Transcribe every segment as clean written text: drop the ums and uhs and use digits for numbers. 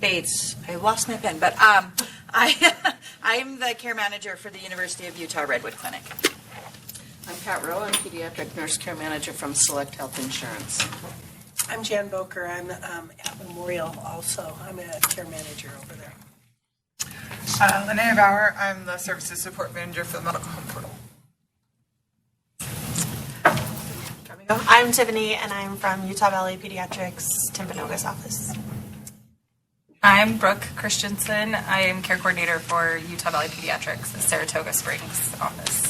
Bates. I lost my pen, but I'm the care manager for the University of Utah Redwood Clinic. I'm Pat Rowe. I'm pediatric nurse care manager from Select Health Insurance. I'm Jan Boker. I'm at Memorial also. I'm a care manager over there. Linnea Bauer. I'm the services support manager for the medical home portal. I'm Tiffany, and I'm from Utah Valley Pediatrics Timpanogos office. I'm Brooke Christensen. I am care coordinator for Utah Valley Pediatrics, the Saratoga Springs office.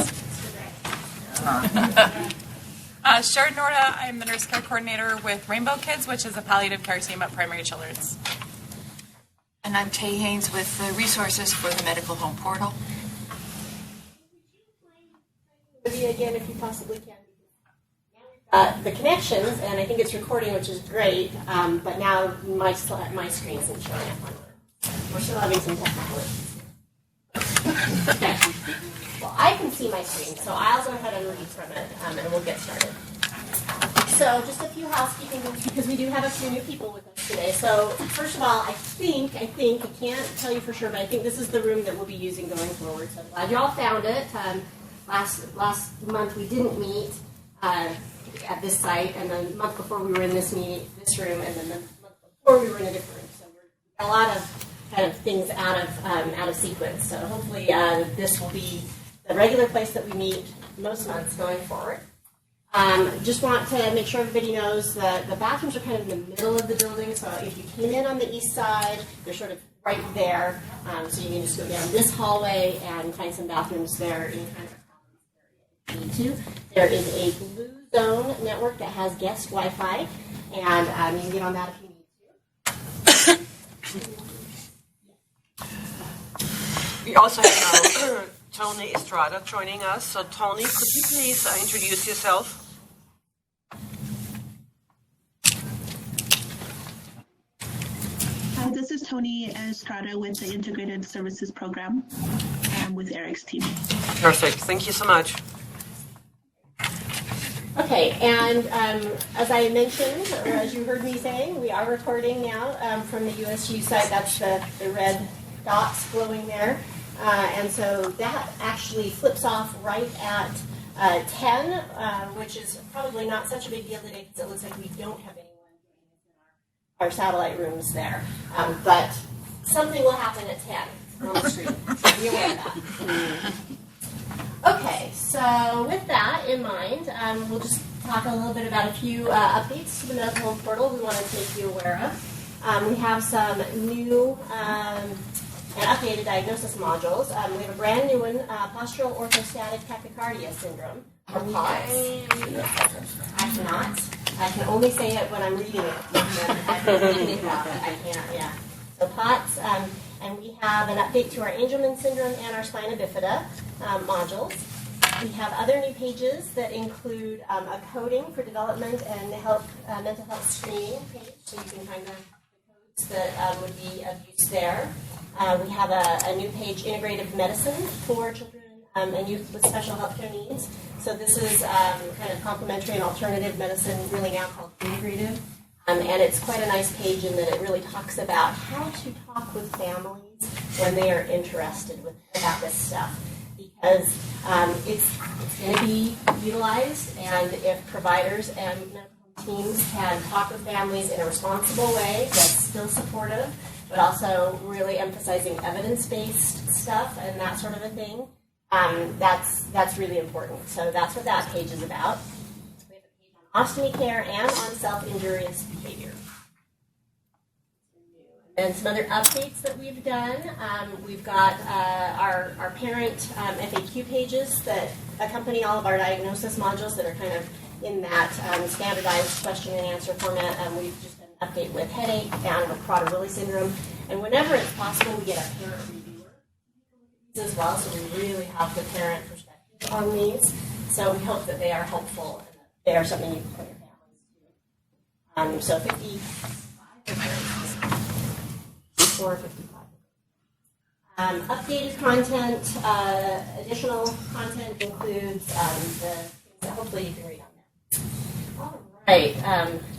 Sharon Norda. I'm the nurse care coordinator with Rainbow Kids, which is a palliative care team at Primary Children's. And I'm Tay Haynes with the resources for the medical home portal. Again, if you possibly can. The connections, and I think it's recording, which is great, but now my screen isn't showing up on it. We're still having some technical issues. Okay. Well, I can see my screen, so I'll go ahead and read from it, and we'll get started. So just a few housekeeping things, because we do have a few new people with us today. So first of all, I think, I can't tell you for sure, but I think this is the room that we'll be using going forward. So I'm glad you all found it. Last month we didn't meet at this site, and the month before we were in this room, and then the month before we were in a different room. So we're a lot of kind of things out of sequence. So hopefully this will be the regular place that we meet most months going forward. Just want to make sure everybody knows that the bathrooms are kind of in the middle of the building. So if you came in on the east side, they're sort of right there. So you can just go down this hallway and find some bathrooms there in kind of there is a blue zone network that has guest Wi-Fi, and you can get on that if you need to. We also have Tony Estrada joining us. So Tony, could you please introduce yourself? Hi, this is Tony Estrada with the Integrated Services Program with Eric's team. Perfect. Thank you so much. Okay, and as I mentioned, or as you heard me saying, we are recording now from the USU site. That's the red dots glowing there. And so that actually flips off right at 10, which is probably not such a big deal today because it looks like we don't have anyone in our satellite rooms there. But something will happen at 10 on the screen, so be aware of that. Okay, so with that in mind, we'll just talk a little bit about a few updates to the medical home portal we want to make you aware of. We have some new and updated diagnosis modules. We have a brand new one, postural orthostatic tachycardia syndrome, or POTS. I can only say it when I'm reading it. I can't read it about it. I can't, yeah. So POTS, and we have an update to our Angelman syndrome and our spina bifida modules. We have other new pages that include a coding for development and mental health screening page, so you can find the codes that would be of use there. We have a new page, integrative medicine for children and youth with special healthcare needs. So this is kind of complementary and alternative medicine, really now called integrative. And it's quite a nice page in that it really talks about how to talk with families when they are interested about this stuff. Because it's going to be utilized, and if providers and medical home teams can talk with families in a responsible way that's still supportive, but also really emphasizing evidence-based stuff and that sort of a thing, that's really important. So that's what that page is about. We have a page on ostomy care and on self-injurious behavior. And some other updates that we've done. We've got our parent FAQ pages that accompany all of our diagnosis modules that are kind of in that standardized question and answer format. We've just done an update with headache and with Prader-Willi syndrome. And whenever it's possible, we get a parent reviewer as well, so we really have the parent perspective on these. So we hope that they are helpful and that they are something you can put your families to. So 55 or 55. Updated content, additional content includes the things that hopefully you can read on there. All Right.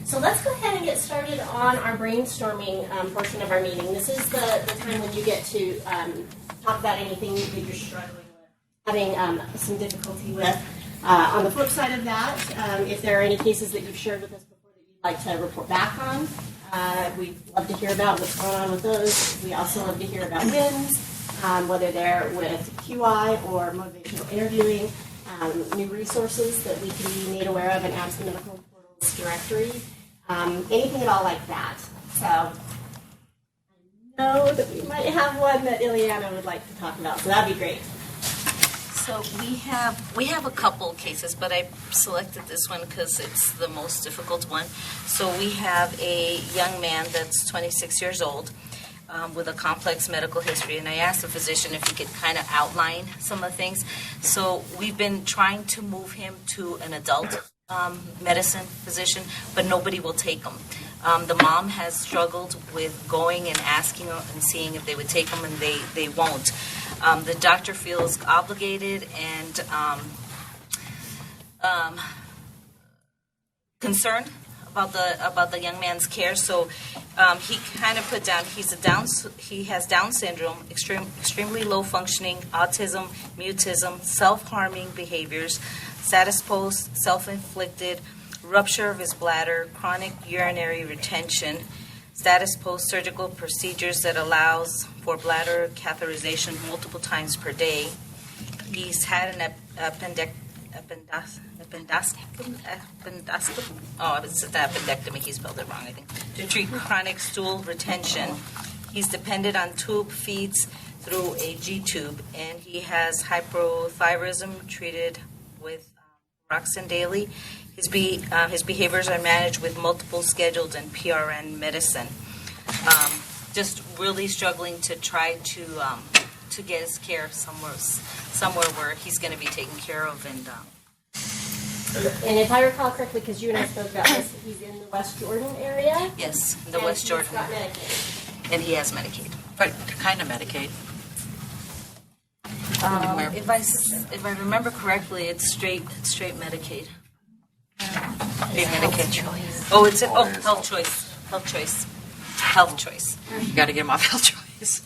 So let's go ahead and get started on our brainstorming portion of our meeting. This is the time when you get to talk about anything that you're struggling with, having some difficulty with. On the flip side of that, if there are any cases that you've shared with us before that you'd like to report back on, we'd love to hear about what's going on with those. We also love to hear about wins, whether they're with QI or motivational interviewing, new resources that we can be made aware of and add to the medical portals directory, anything at all like that. So I know that we might have one that Ileana would like to talk about, so that'd be great. So we have a couple cases, but I selected this one because it's the most difficult one. So we have a young man that's 26 years old with a complex medical history, and I asked the physician if he could kind of outline some of the things. So we've been trying to move him to an adult medicine physician, but nobody will take him. The mom has struggled with going and asking and seeing if they would take him, and they won't. The doctor feels obligated and concerned about the young man's care. So he kind of put down he has Down syndrome, extremely low functioning, autism, mutism, self-harming behaviors, status post, self-inflicted, rupture of his bladder, chronic urinary retention, status post surgical procedures that allows for bladder catheterization multiple times per day. He's had an appendectomy. Oh, it's an appendectomy. He spelled it wrong, I think. To treat chronic stool retention. He's dependent on tube feeds through a G tube, and he has hypothyroidism treated with Roxin daily. His behaviors are managed with multiple scheduled and PRN medicine. Just really struggling to try to get his care somewhere where he's going to be taken care of. And if I recall correctly, because you and I spoke about this, he's in the West Jordan area. Yes, the West Jordan. He's got Medicaid. And he has Medicaid. What kind of Medicaid? If I remember correctly, it's straight Medicaid. Medicaid. Oh, it's Health choice. You got to get them off health choice.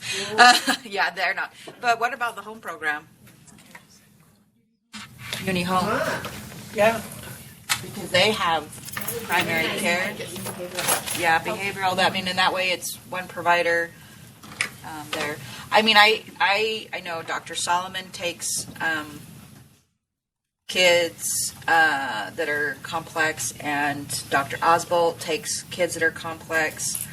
Yeah, they're not. But what about the home program? Uni home. Yeah. Because they have primary care. Yeah, behavioral. In that way it's one provider there. I know Dr. Solomon takes kids that are complex, and Dr. Osbolt takes kids that are complex.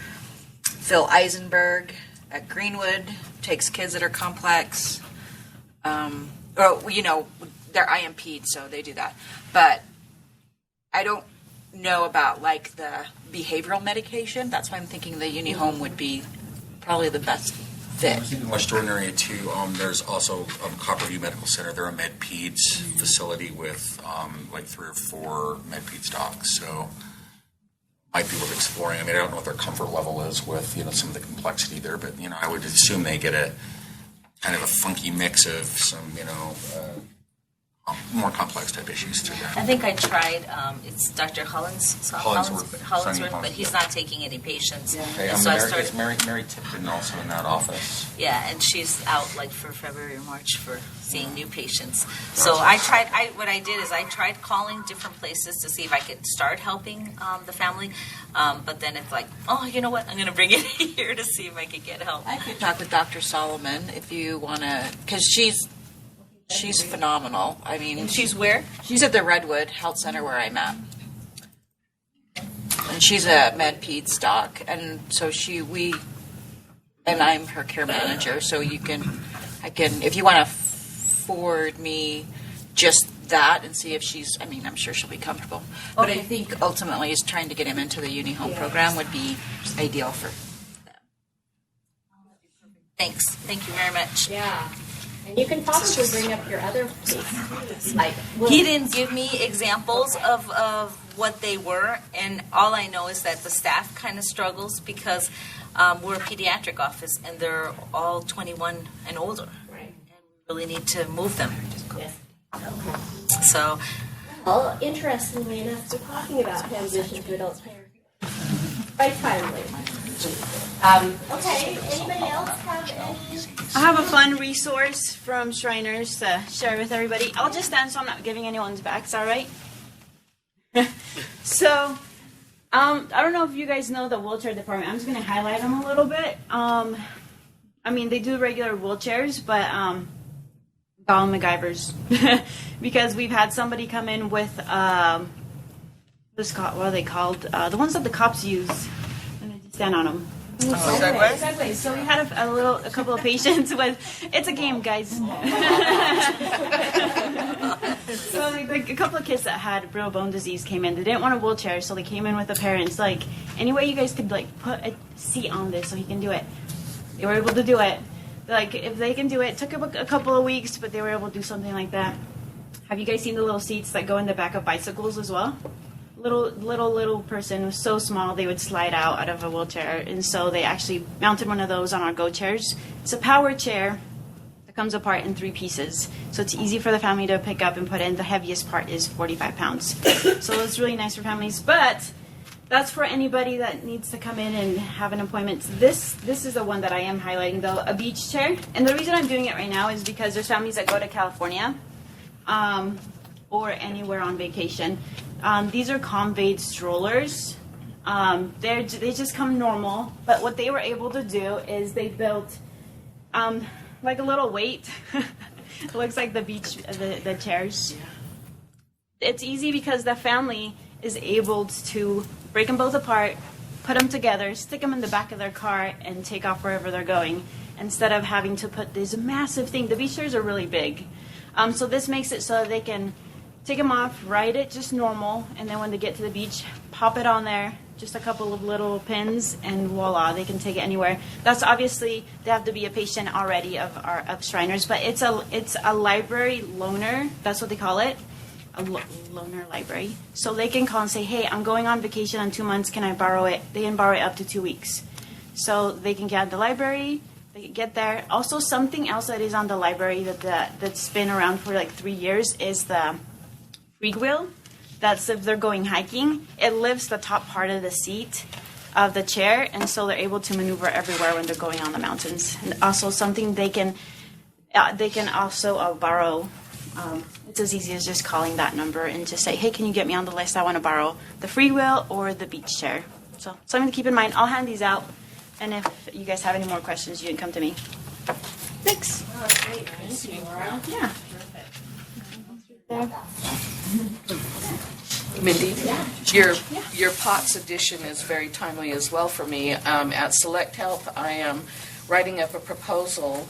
Phil Eisenberg at Greenwood takes kids that are complex. They're IMP'd, so they do that. But I don't know about the behavioral medication. That's why I'm thinking the uni home would be probably the best fit. In West Jordan area too, there's also Copperview Medical Center. They're a med-peds facility with 3 or 4 med-peds docs. So might be worth exploring. I don't know what their comfort level is with some of the complexity there, but I would assume they get a kind of a funky mix of some more complex type issues through that. I think I tried. It's Dr. Hollinsworth, but he's not taking any patients. Okay, So I started. is Mary Tipton also in that office? Yeah, and she's out for February or March for seeing new patients. So I tried. What I did is I tried calling different places to see if I could start helping the family. But then it's you know what? I'm going to bring it here to see if I could get help. I could talk with Dr. Solomon if you want to, because she's phenomenal. And she's where? She's at the Redwood Health Center where I'm at. And she's a med-peds doc. And so and I'm her care manager. So I can, if you want to forward me just that and see if she's, I'm sure she'll be comfortable. Okay. But I think ultimately is trying to get him into the uni home program would be ideal for them. Thanks. Thank you very much. Yeah. And you can possibly bring up your other cases. He didn't give me examples of what they were, and all I know is that the staff kind of struggles because we're a pediatric office, and they're all 21 and older. Right. And we really need to move them. Yes. So Well, interestingly enough, we're talking about transition to adult quite timely. Okay, anybody else have any? I have a fun resource from Shriners to share with everybody. I'll just stand so I'm not giving anyone's back. Is that right? So, I don't know if you guys know the wheelchair department. I'm just going to highlight them a little bit. I mean, they do regular wheelchairs, but call them MacGyvers because we've had somebody come in with what are they called? The ones that the cops use. I'm going to stand on them. Segway. So we had a couple of patients with. It's a game, guys. So a couple of kids that had brittle bone disease came in. They didn't want a wheelchair, so they came in with the parents. Like, any way you guys could put a seat on this so he can do it. They were able to do it. Like, if they can do it, it took a couple of weeks, but they were able to do something like that. Have you guys seen the little seats that go in the back of bicycles as well? Little person was so small they would slide out of a wheelchair, and so they actually mounted one of those on our Go chairs. It's a power chair that comes apart in 3 pieces, so it's easy for the family to pick up and put in. The heaviest part is 45 pounds, so it's really nice for families. But that's for anybody that needs to come in and have an appointment. This is the one that I am highlighting, though, a beach chair. And the reason I'm doing it right now is because there's families that go to California or anywhere on vacation. These are Conveyed strollers. They just come normal, but what they were able to do is they built like a little weight. It looks like the beach, the chairs. It's easy because the family is able to break them both apart, put them together, stick them in the back of their car, and take off wherever they're going, instead of having to put this massive thing. The beach chairs are really big. So this makes it so that they can take them off, ride it just normal, and then when they get to the beach, pop it on there, just a couple of little pins, and voila, they can take it anywhere. That's obviously, they have to be a patient already of Shriners, but it's a library loaner, that's what they call it, a loaner library. So they can call and say, hey, I'm going on vacation in 2 months, can I borrow it? They can borrow it up to 2 weeks. So they can get the library, they can get there. Also, something else that is on the library that's been around for like 3 years is the Freak wheel. That's if they're going hiking. It lifts the top part of the seat of the chair, and so they're able to maneuver everywhere when they're going on the mountains. And also something they can also borrow. It's as easy as just calling that number and just say, hey, can you get me on the list? I want to borrow the free wheel or the beach chair. So something to keep in mind. I'll hand these out, and if you guys have any more questions, you can come to me. Thanks. Oh, that's great. Thank you, Laura. Yeah. Mindy, your POTS edition is very timely as well for me. At Select Health, I am writing up a proposal.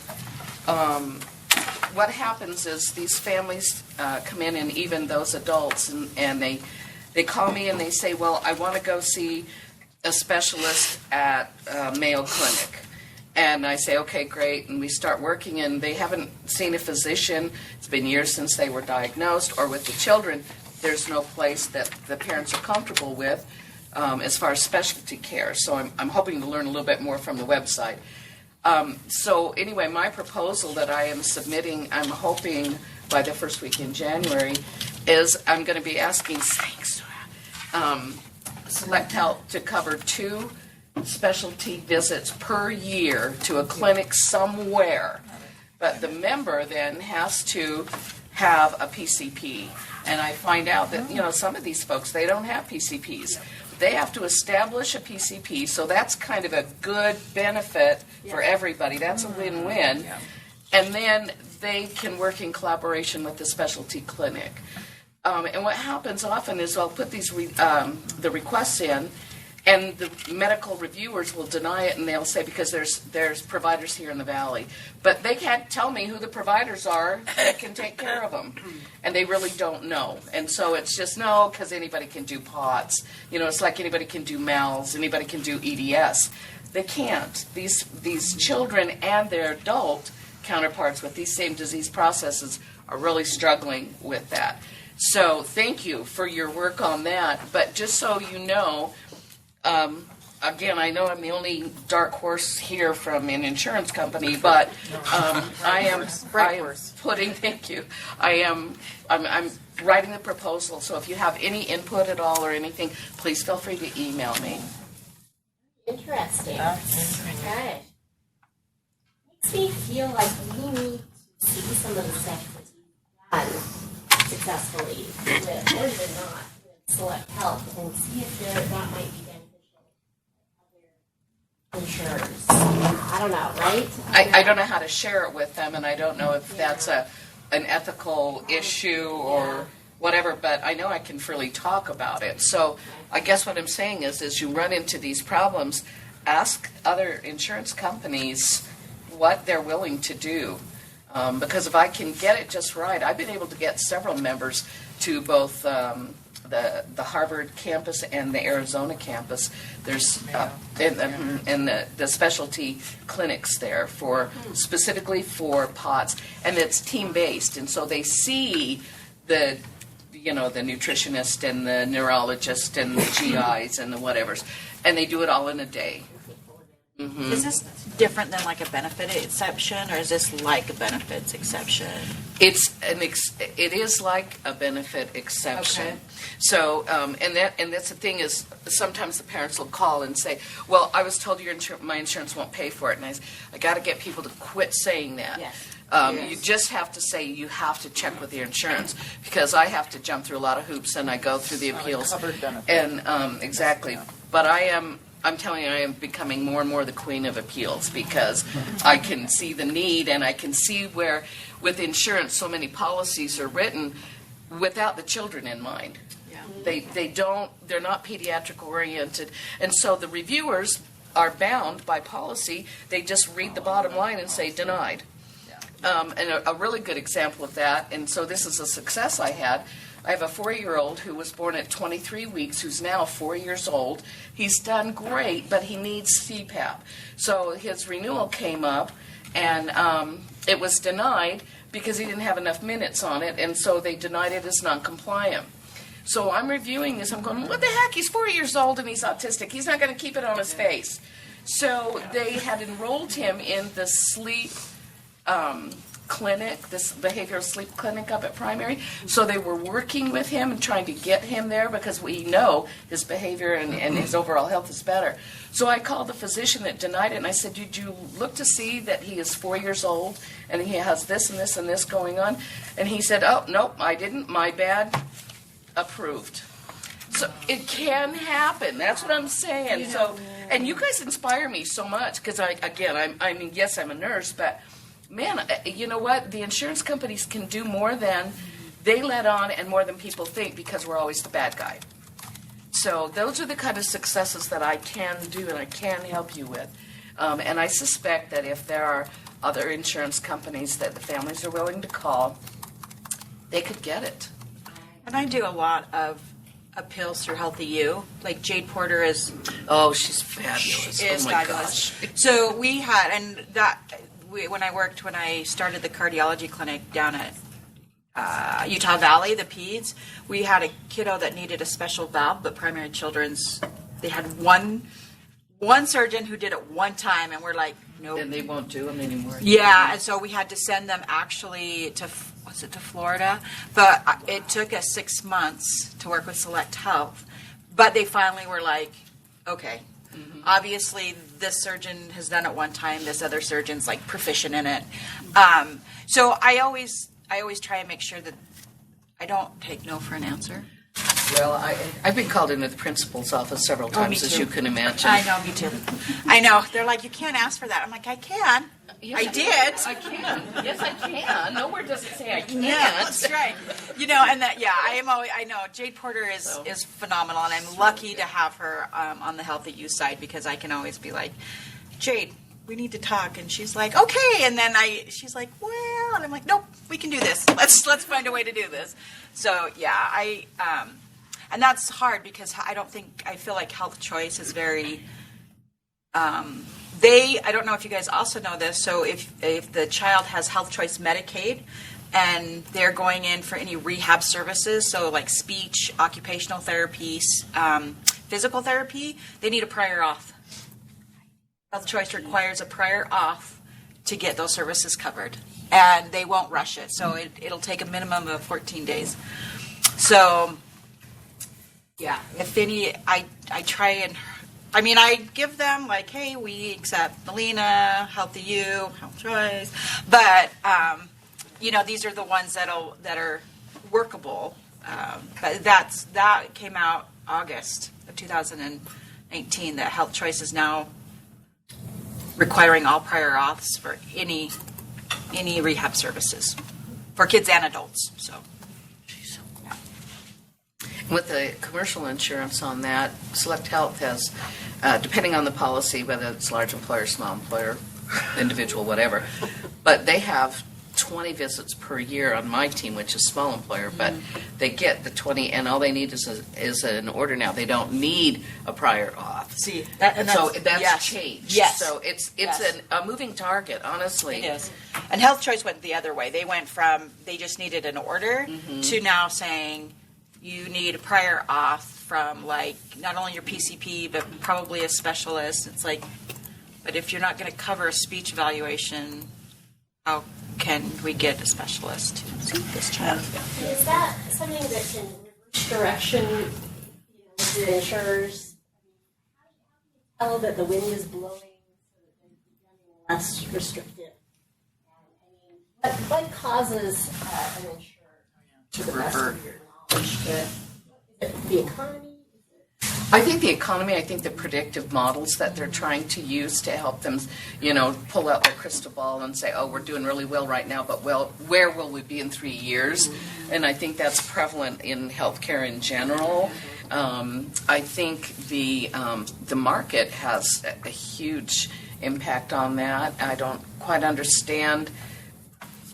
What happens is these families come in, and even those adults, and they call me and they say, well, I want to go see a specialist at Mayo Clinic. And I say, okay, great, and we start working, and they haven't seen a physician. It's been years since they were diagnosed, or with the children, there's no place that the parents are comfortable with as far as specialty care. So I'm hoping to learn a little bit more from the website. So anyway, my proposal that I am submitting, I'm hoping by the first week in January, is I'm going to be asking Select Health to cover 2 specialty visits per year to a clinic somewhere. But the member then has to have a PCP. And I find out that, some of these folks, they don't have PCPs. They have to establish a PCP, so that's kind of a good benefit for everybody. That's a win-win. And then they can work in collaboration with the specialty clinic. And what happens often is I'll put these the requests in, and the medical reviewers will deny it, and they'll say, because there's providers here in the valley. But they can't tell me who the providers are that can take care of them. And they really don't know. And so it's just, no, because anybody can do POTS. It's like anybody can do MALS, anybody can do EDS. They can't. These children and their adult counterparts with these same disease processes are really struggling with that. So thank you for your work on that. But just so you know, again, I know I'm the only dark horse here from an insurance company, but I am putting. Thank you. I'm writing the proposal. So if you have any input at all or anything, please feel free to email me. Interesting. Okay. Makes me feel like we need to see some of the stuff that you've done successfully with, or even not, with Select Health, and see if that might be beneficial to other insurers. I don't know, right? I don't know how to share it with them, and I don't know if that's an ethical issue or whatever, but I know I can freely talk about it. So I guess what I'm saying is, as you run into these problems, ask other insurance companies what they're willing to do. Because if I can get it just right, I've been able to get several members to both the Harvard campus and the Arizona campus. There's and the specialty clinics there for specifically for POTS, and it's team based, and so they see the nutritionist and the neurologist and the GIs and the whatevers, and they do it all in a day. Mm-hmm. Is this different than like a benefit exception, or is this like a benefits exception? It is like a benefit exception. Okay. So, and that's the thing is, sometimes the parents will call and say, "Well, I was told my insurance won't pay for it," and I got to get people to quit saying that. Yes. You just have to say you have to check with your insurance, because I have to jump through a lot of hoops and I go through the appeals. Covered benefit. And exactly, but I'm telling you, I am becoming more and more the queen of appeals, because I can see the need, and I can see where, with insurance, so many policies are written without the children in mind. Yeah. They're not pediatric oriented, and so the reviewers are bound by policy. They just read the bottom line and say denied. And a really good example of that, and so this is a success I had. I have a 4-year-old who was born at 23 weeks, who's now 4 years old. He's done great, but he needs CPAP. So his renewal came up, and it was denied because he didn't have enough minutes on it, and so they denied it as non-compliant. So I'm reviewing this. I'm going, what the heck? He's 4 years old, and he's autistic. He's not going to keep it on his face. So they had enrolled him in the sleep clinic, this behavioral sleep clinic up at Primary. So they were working with him and trying to get him there, because we know his behavior and his overall health is better. So I called the physician that denied it, and I said, did you look to see that he is 4 years old and he has this and this and this going on? And he said, oh, nope, I didn't. My bad. Approved. So it can happen. That's what I'm saying. So, and you guys inspire me so much, because I mean, yes, I'm a nurse, but man, you know what? The insurance companies can do more than they let on, and more than people think, because we're always the bad guy. So those are the kind of successes that I can do and I can help you with. And I suspect that if there are other insurance companies that the families are willing to call, they could get it. And I do a lot of appeals through Healthy You. Like Jade Porter is. Oh, she's fabulous. She is fabulous. Gosh. So we had, and that. When I started the cardiology clinic down at Utah Valley, the peds, we had a kiddo that needed a special valve, but Primary Children's, they had one surgeon who did it one time, and we're like, nope. And they won't do them anymore. Yeah, and so we had to send them actually to Florida? But it took us 6 months to work with Select Health, but they finally were like, okay. Mm-hmm. Obviously, this surgeon has done it one time. This other surgeon's like proficient in it. So I always try and make sure that I don't take no for an answer. Well, I've been called into the principal's office several times, as you can imagine. I know, me too. I know. They're like, you can't ask for that. I'm like, I can. Yes, I did. I can. Yes, I can. Nowhere does it say I can't. Yeah, that's right. And that, yeah, I know. Jade Porter is phenomenal, and I'm lucky to have her on the Healthy You side, because I can always be like, Jade, we need to talk, and she's like, okay, and then she's like, well, and I'm like, nope, we can do this. Let's find a way to do this. So yeah, and that's hard, because I feel like Health Choice is very. I don't know if you guys also know this, so if the child has Health Choice Medicaid and they're going in for any rehab services, so like speech, occupational therapies, physical therapy, they need a prior auth. Health Choice requires a prior auth to get those services covered, and they won't rush it. So it'll take a minimum of 14 days. So, yeah, if any, I try and, I mean, I give them like, hey, we accept Melina, Healthy You, Health Choice, but, you know, these are the ones that are workable. But that came out August of 2019, that Health Choice is now requiring all prior auths for any rehab services for kids and adults. So, yeah. With the commercial insurance on that, Select Health has, depending on the policy, whether it's large employer, small employer, individual, whatever, but they have 20 visits per year on my team, which is small employer, but they get the 20, and all they need is an order now. They don't need a prior auth. See, that's changed. Yes. So it's a moving target, honestly. It is. And Health Choice went the other way. They went from, they just needed an order to now saying you need a prior auth from, like, not only your PCP, but probably a specialist. It's like, but if you're not going to cover a speech evaluation, how can we get a specialist to see this child? Is that something that can reverse direction, with your insurers? How do you tell that the wind is blowing so that they're becoming less restrictive? I mean, what causes an insurer to the best of your knowledge? Is it the economy? I think the economy, I think the predictive models that they're trying to use to help them, pull out their crystal ball and say, oh, we're doing really well right now, but where will we be in 3 years? And I think that's prevalent in healthcare in general. I think the market has a huge impact on that. I don't quite understand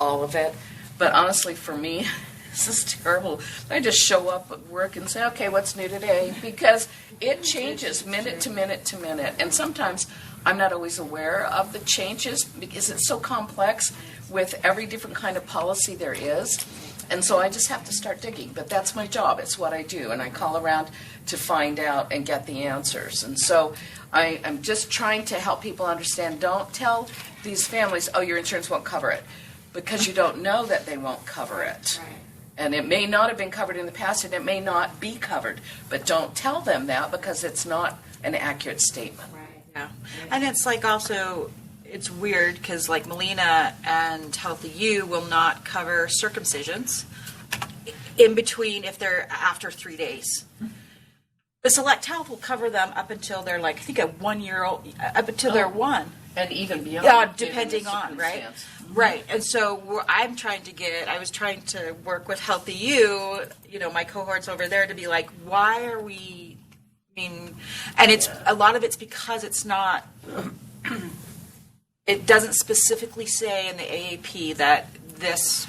all of it, but honestly, for me, this is terrible. I just show up at work and say, okay, what's new today? Because it changes minute to minute to minute. And sometimes I'm not always aware of the changes because it's so complex with every different kind of policy there is. And so I just have to start digging. But that's my job. It's what I do. And I call around to find out and get the answers. And so I'm just trying to help people understand, don't tell these families, oh, your insurance won't cover it, because you don't know that they won't cover it. Right. And it may not have been covered in the past, and it may not be covered. But don't tell them that, because it's not an accurate statement. Right. Yeah. And it's like also, it's weird because like Melina and Healthy You will not cover circumcisions in between if they're after 3 days. The Select Health will cover them up until they're like, I think a 1 year old, up until they're one. And even beyond. Yeah, depending on, right? Right. And so I was trying to work with Healthy You, my cohorts over there, to be like, why are we, and it's, a lot of it's because it's not, it doesn't specifically say in the AAP that this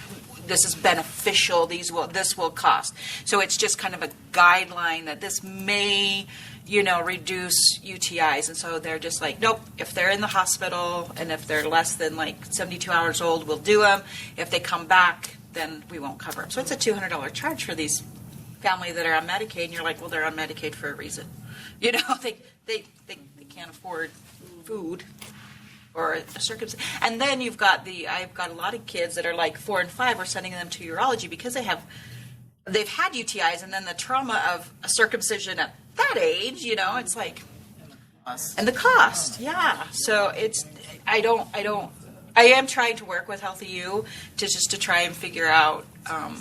is beneficial, this will cost. So it's just kind of a guideline that this may, reduce UTIs. And so they're just like, nope, if they're in the hospital and if they're less than like 72 hours old, we'll do them. If they come back, then we won't cover them. So it's a $200 charge for these family that are on Medicaid. And you're like, well, they're on Medicaid for a reason. They can't afford food or a circumcision. And then I've got a lot of kids that are like 4 and 5. We're sending them to urology because they've had UTIs, and then the trauma of a circumcision at that age, it's like, and the cost, yeah. So I am trying to work with Healthy You to try and figure out a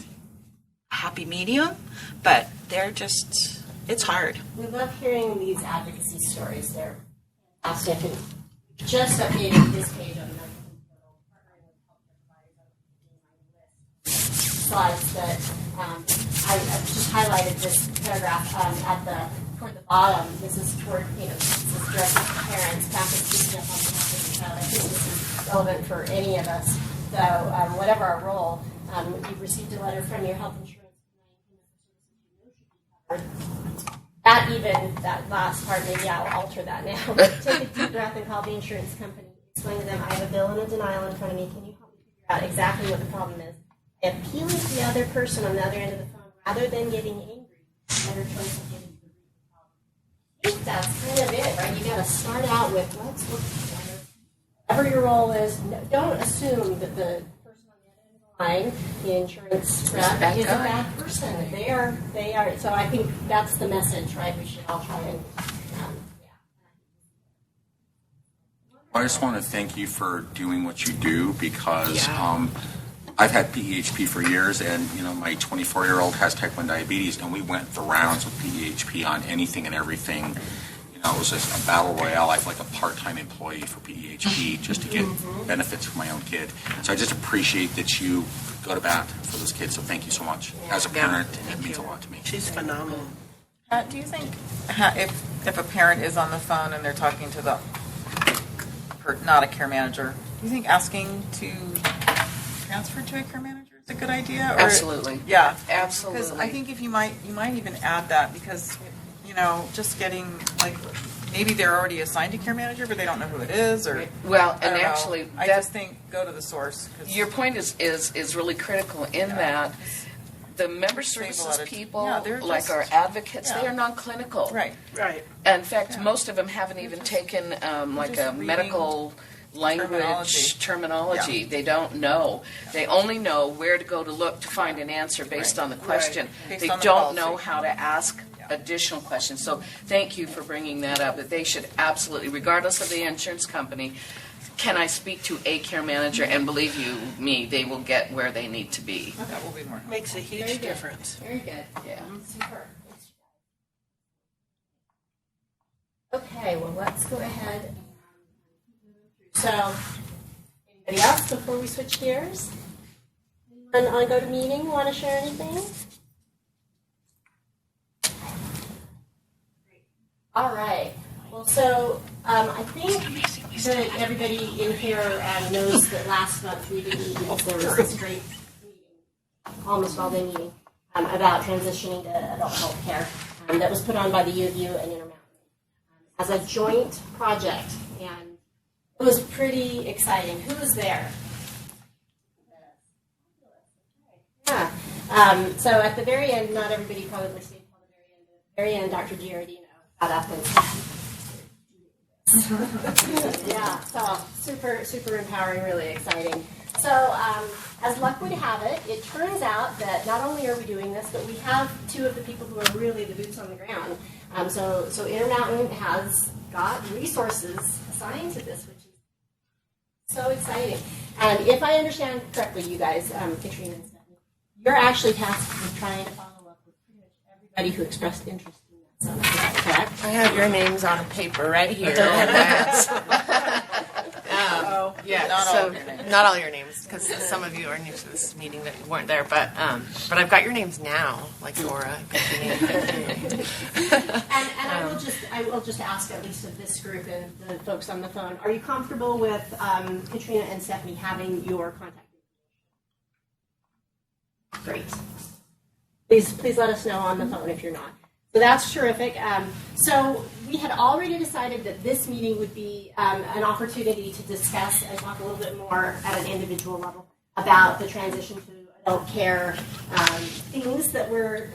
happy medium, but it's hard. We love hearing these advocacy stories. They're fantastic. And just updated this page on the partnering with healthcare providers slides that I just highlighted this paragraph toward the bottom. This is this is directed to parents, campus speaking up on behalf of the child. I think this is relevant for any of us. So whatever our role, you've received a letter from your health insurance that last part, maybe I'll alter that now. Take a deep breath and call the insurance company. Explain to them, I have a bill and a denial in front of me. Can you help me figure out exactly what the problem is? Appealing to the other person on the other end of the phone rather than getting angry. Better choice of getting to the root of the problem. got to start out with, let's look together. Whatever your role is, don't assume that the person on the other end of the line, the insurance rep, is a bad person. They are. So I think that's the message, right? We should all try and, I just want to thank you for doing what you do because I've had PEHP for years, and my 24-year-old has type 1 diabetes, and we went the rounds with PEHP on anything and everything. It was just a battle royale. I feel like a part-time employee for PEHP just to get benefits for my own kid. So I just appreciate that you go to bat for those kids. So thank you so much. As a parent, it means a lot to me. She's phenomenal. Do you think if a parent is on the phone and they're talking to not a care manager, do you think asking to transfer to a care manager is a good idea? Or, Absolutely. Yeah. Absolutely. Because I think you might even add that because, just getting, maybe they're already assigned a care manager, but they don't know who it is, or... Well, and actually... I just think go to the source. Your point is really critical in that the member services people, like our advocates, they are non-clinical. Right. In fact, most of them haven't even taken like a medical language terminology. They don't know. They only know where to go to look to find an answer based on the question. They don't know how to ask additional questions. So thank you for bringing that up, that they should absolutely, regardless of the insurance company, can I speak to a care manager? And believe you me, they will get where they need to be. That will be more. Makes a huge difference. Very good. Yeah. Super. Okay, well, let's go ahead. So, anybody else before we switch gears? Anyone on GoToMeeting want to share anything? All right. Well, so I think that everybody in here knows that last month we did there was this great meeting, almost all day meeting, about transitioning to adult health care that was put on by the U of U and Intermountain as a joint project, and it was pretty exciting. Who was there? Yeah. So at the very end, not everybody probably stayed until the very end. At the very end, Dr. Giardino got up and yeah, so super empowering, really exciting. So as luck would have it, it turns out that not only are we doing this, but we have two of the people who are really the boots on the ground. So Intermountain has got resources assigned to this, which is so exciting. And if I understand correctly, you guys, Katrina and Stephanie, you're actually tasked with trying to follow up with pretty much everybody who expressed interest in that summit. Is that correct? I have your names on a paper right here. Not all your names, because some of you are new to this meeting that weren't there, but I've got your names now, like Laura. And I will just ask, at least of this group and the folks on the phone, are you comfortable with Katrina and Stephanie having your contact information? Great. Please let us know on the phone if you're not. So that's terrific. So we had already decided that this meeting would be an opportunity to discuss and talk a little bit more at an individual level about the transition to adult care, things that were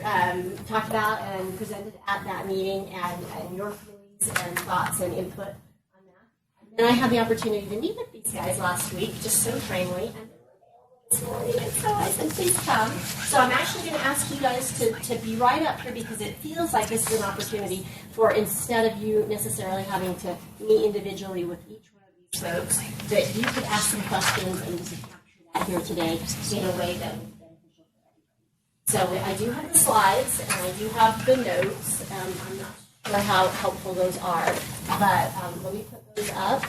talked about and presented at that meeting, and your feelings and thoughts and input on that. And then I had the opportunity to meet with these guys last week, just so timely, and this morning, and so I said, please come. So I'm actually going to ask you guys to be right up here, because it feels like this is an opportunity for, instead of you necessarily having to meet individually with each one of these folks, that you could ask some questions and just capture that here today in a way that would be beneficial for everybody. So I do have the slides, and I do have the notes. I'm not sure how helpful those are, but let me put those up.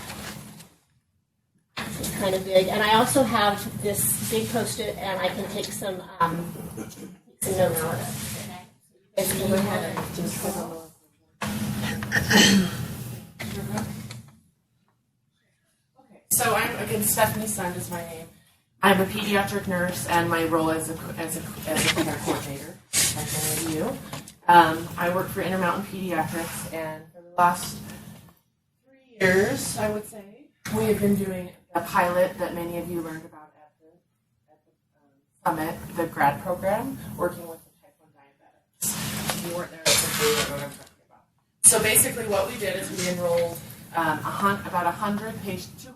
It's kind of big, and I also have this big Post-it, and I can take some notes on it. Okay, so you guys can go ahead and just put them on. Okay, so I'm Stephanie Sund is my name. I'm a pediatric nurse, and my role as a care coordinator, like many of you. I work for Intermountain Pediatrics, and for the last 3 years, I would say, we have been doing a pilot that many of you learned about at the summit, the grad program, working with the type 1 diabetics. If you weren't there, I don't know what I'm talking about. So basically what we did is we enrolled about 200 patients,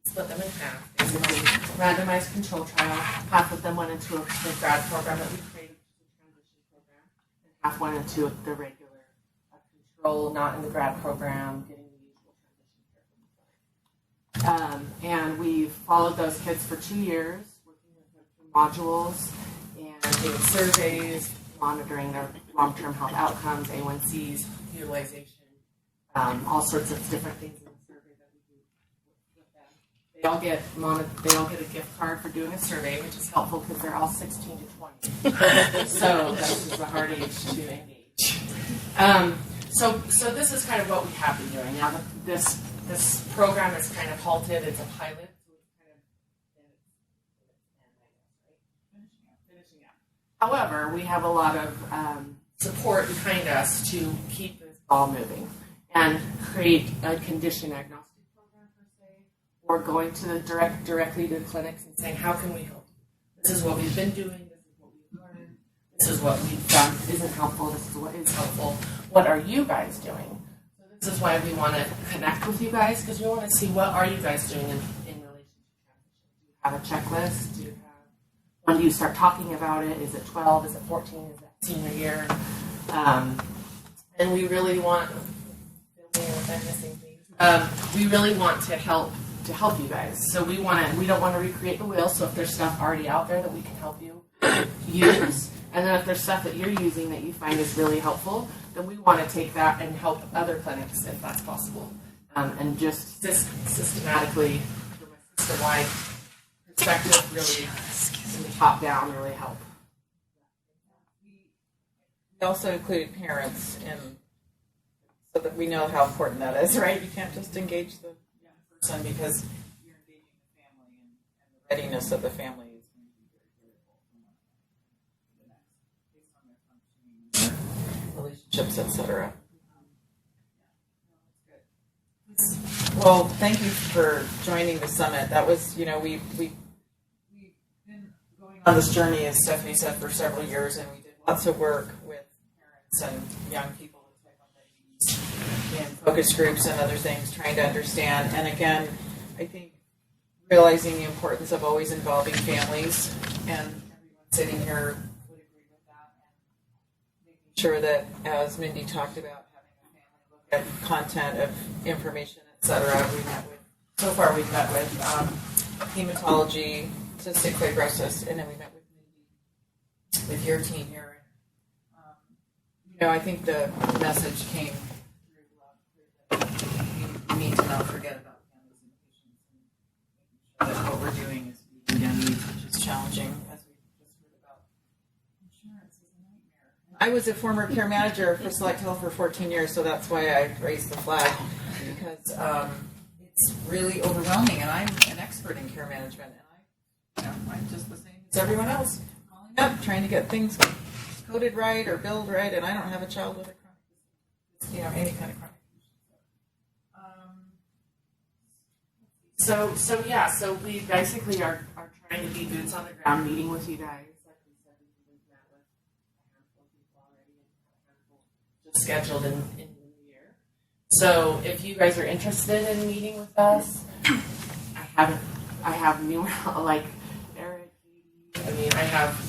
split them in half, basically randomized control trial. Half of them went into the grad program that we created, the transition program, and half went into the regular control, not in the grad program, getting the usual transition care. And we've followed those kids for 2 years, working with them through modules and doing surveys, monitoring their long-term health outcomes, A1Cs, utilization, all sorts of different things in the survey that we do with them. They all get a gift card for doing a survey, which is helpful because they're all 16 to 20. So this is the hard age to engage. So this is kind of what we have been doing. Now this program is kind of halted. It's a pilot, so it's kind of finishing up. However, we have a lot of support behind us to keep this ball moving and create a condition agnostic program per se, or going to the directly to the clinics and saying, how can we help? This is what we've been doing. This is what we've learned. This is what we've done. Isn't helpful. This is what is helpful. What are you guys doing? So this is why we want to connect with you guys, because we want to see what are you guys doing in relation to transition. Do you have a checklist? Do you have, when do you start talking about it? Is it 12? Is it 14? Is it senior year? And we really want. We really want to help you guys. So we don't want to recreate the wheel. So if there's stuff already out there that we can help you use, and then if there's stuff that you're using that you find is really helpful, then we want to take that and help other clinics if that's possible, and just systematically, from a system-wide perspective, really from the top down, really help. We also included parents in, so that we know how important that is, right? You can't just engage the young person because you're engaging the family, and the readiness of the family is going to be very critical based on their functioning, relationships, etc. Well, thank you for joining the summit. That was, we've been going on this journey, as Stephanie said, for several years, and we did lots of work with parents and young people with type 1 diabetes in focus groups and other things, trying to understand. And again, I think realizing the importance of always involving families, and everyone sitting here would agree with that, and making sure that, as Mindy talked about, having a family look at content of information, etc. We've met with hematology, cystic fibrosis, and then we met with Mindy, with your team here. I think the message came through loud and clear that we need to not forget about families and patients, and making sure that what we're doing is meeting their needs, which is challenging, as we just heard about. Insurance is a nightmare. I was a former care manager for Select Health for 14 years, so that's why I raised the flag, because it's really overwhelming, and I'm an expert in care management, and I'm just the same as everyone else, calling up, trying to get things coded right or billed right, and I don't have a child with a chronic, any kind of chronic condition. So we basically are trying to be boots on the ground, meeting with you guys. Like we said, we've met with a handful of people already, and a handful just scheduled in the new year. So if you guys are interested in meeting with us, I have numerous, like Eric,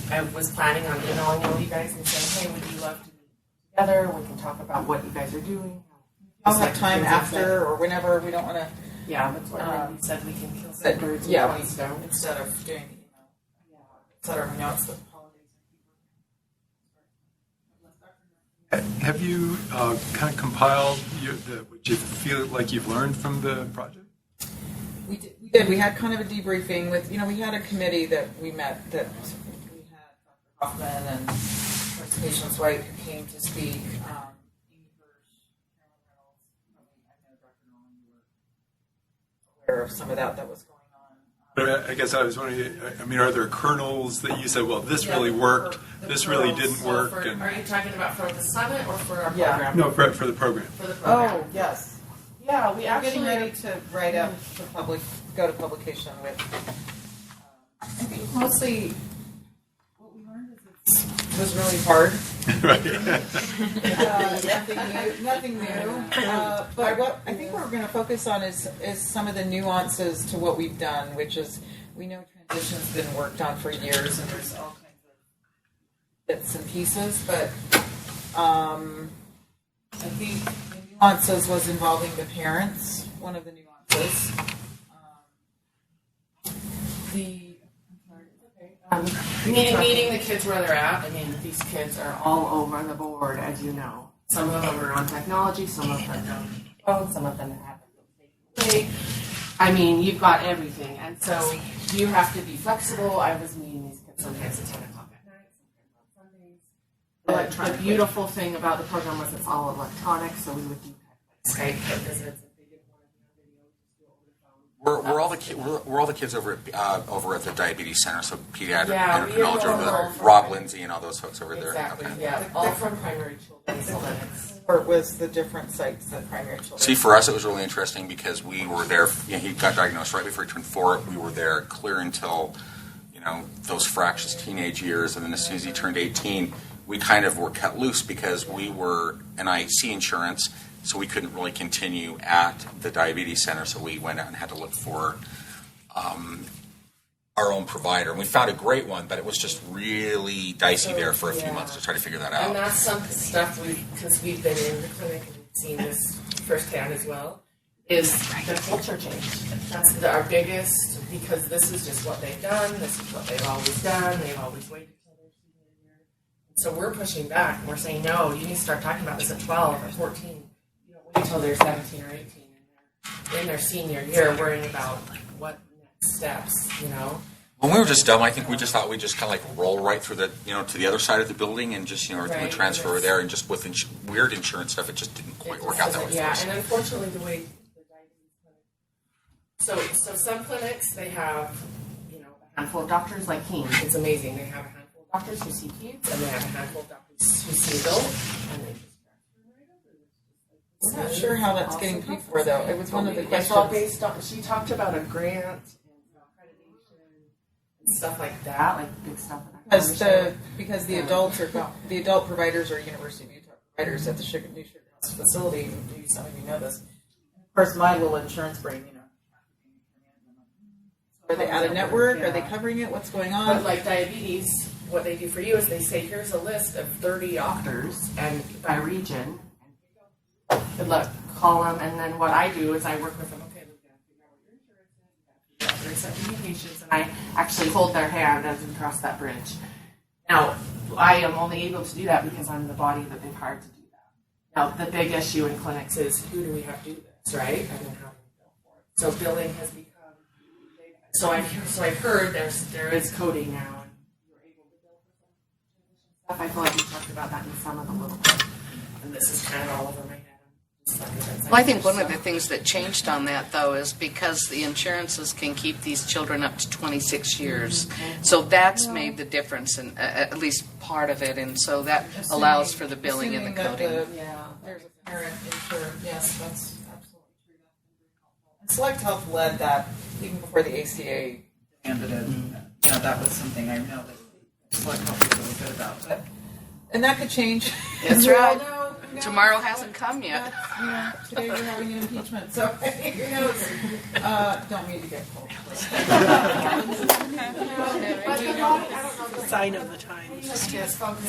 I was planning on emailing all you guys and saying, hey, would you love to meet together? We can talk about what you guys are doing. I'll have time after or whenever. We don't want to. Yeah, that's what we said. We can kill some birds with one stone instead of doing etc. It's the holidays. Have you kind of compiled what you feel like you've learned from the project? We did. We had kind of a debriefing with, we had a committee that we met, that we had Dr. Hoffman and Nurse Patience White who came to speak. Amy Hirsch, Carolyn Reynolds, I know Dr. Nolan, you were aware of some of that was going on. But I guess I was wondering, are there kernels that you said, well, this really worked, this really didn't work? Are you talking about for the summit or for our program? No, for the program. For the program. Oh, yes. Yeah, we're getting ready to write up go to publication with. I think mostly what we learned is it was really hard Nothing new. But what I think we're going to focus on is some of the nuances to what we've done, which is we know transition's been worked on for years, and there's all kinds of bits and pieces. But I think the nuances was involving the parents. One of the nuances. Meeting the kids where they're at. I mean, these kids are all over the board, as you know. Some of them are on technology, some of them don't phone, some of them have them taken away. I mean, you've got everything, and so you have to be flexible. I was meeting these kids sometimes at 10 o'clock at night, sometimes on Sundays. The beautiful thing about the program was it's all electronic, so we would do Skype visits. We're all the kids over at the diabetes center, so pediatric endocrinology over there. Rob Lindsay and all those folks over there. Exactly. Okay. Yeah, all from primary children's clinics. Or was the different sites at primary children? See, for us, it was really interesting because we were there. He got diagnosed right before he turned 4. We were there clear until those fractious teenage years, and then as soon as he turned 18, we kind of were cut loose because we were NIC insurance. So we couldn't really continue at the diabetes center, so we went out and had to look for our own provider. And we found a great one, but it was just really dicey there for a few months to try to figure that out. And that's some stuff because we've been in the clinic and we've seen this firsthand as well, is the culture change. That's our biggest, because this is just what they've done, this is what they've always done, they've always waited till they're senior year. So we're pushing back and we're saying, no, you need to start talking about this at 12 or 14. Until they're 17 or 18 and they're in their senior year worrying about what next steps, When we were just dumb, I think we just thought we'd just kind of like roll right through the, to the other side of the building and just, everything would transfer over there, and just with weird insurance stuff, it just didn't quite work out that way for us. And unfortunately the way the diabetes clinic, so some clinics, they have, a handful of doctors like Keene. It's amazing. They have a handful of doctors who see peds, and they have a handful of doctors who see adults, and they I'm not sure how that's getting paid for, though. It was one of the questions. It's all based on, she talked about a grant and accreditation and stuff like that, like big stuff. Because the adult providers are University of Utah providers at the New Sugar House facility. Maybe some of you know this. Of course, my little insurance brain, Are they out of network? Yeah. Are they covering it? What's going on? But like diabetes, what they do for you is they say, here's a list of 30 doctors and by region. Good luck, call them, and then what I do is I work with them. Okay, we've got to figure out what your insurance is. We've got to accept patients, and I actually hold their hand as we cross that bridge. Now, I am only able to do that because I'm the body that they've hired to do that. Now, the big issue in clinics is who do we have to do this, right? And then how do we bill for it? So billing has become. So I've heard there is coding now, and you're able to bill for some stuff. I feel like we talked about that in some of the little bit, and this is kind of all over my head. Well, I think one of the things that changed on that, though, is because the insurances can keep these children up to 26 years. So that's made the difference, in at least part of it, and so that allows for the billing and the coding. There's a parent insured. Yes, that's absolutely true. And Select Health led that even before the ACA demanded it. That was something I know that Select Health was really good about. And that could change. That's right. Tomorrow hasn't come yet. Today we're having an impeachment, so who knows? Don't mean to get cold. Sign of the times.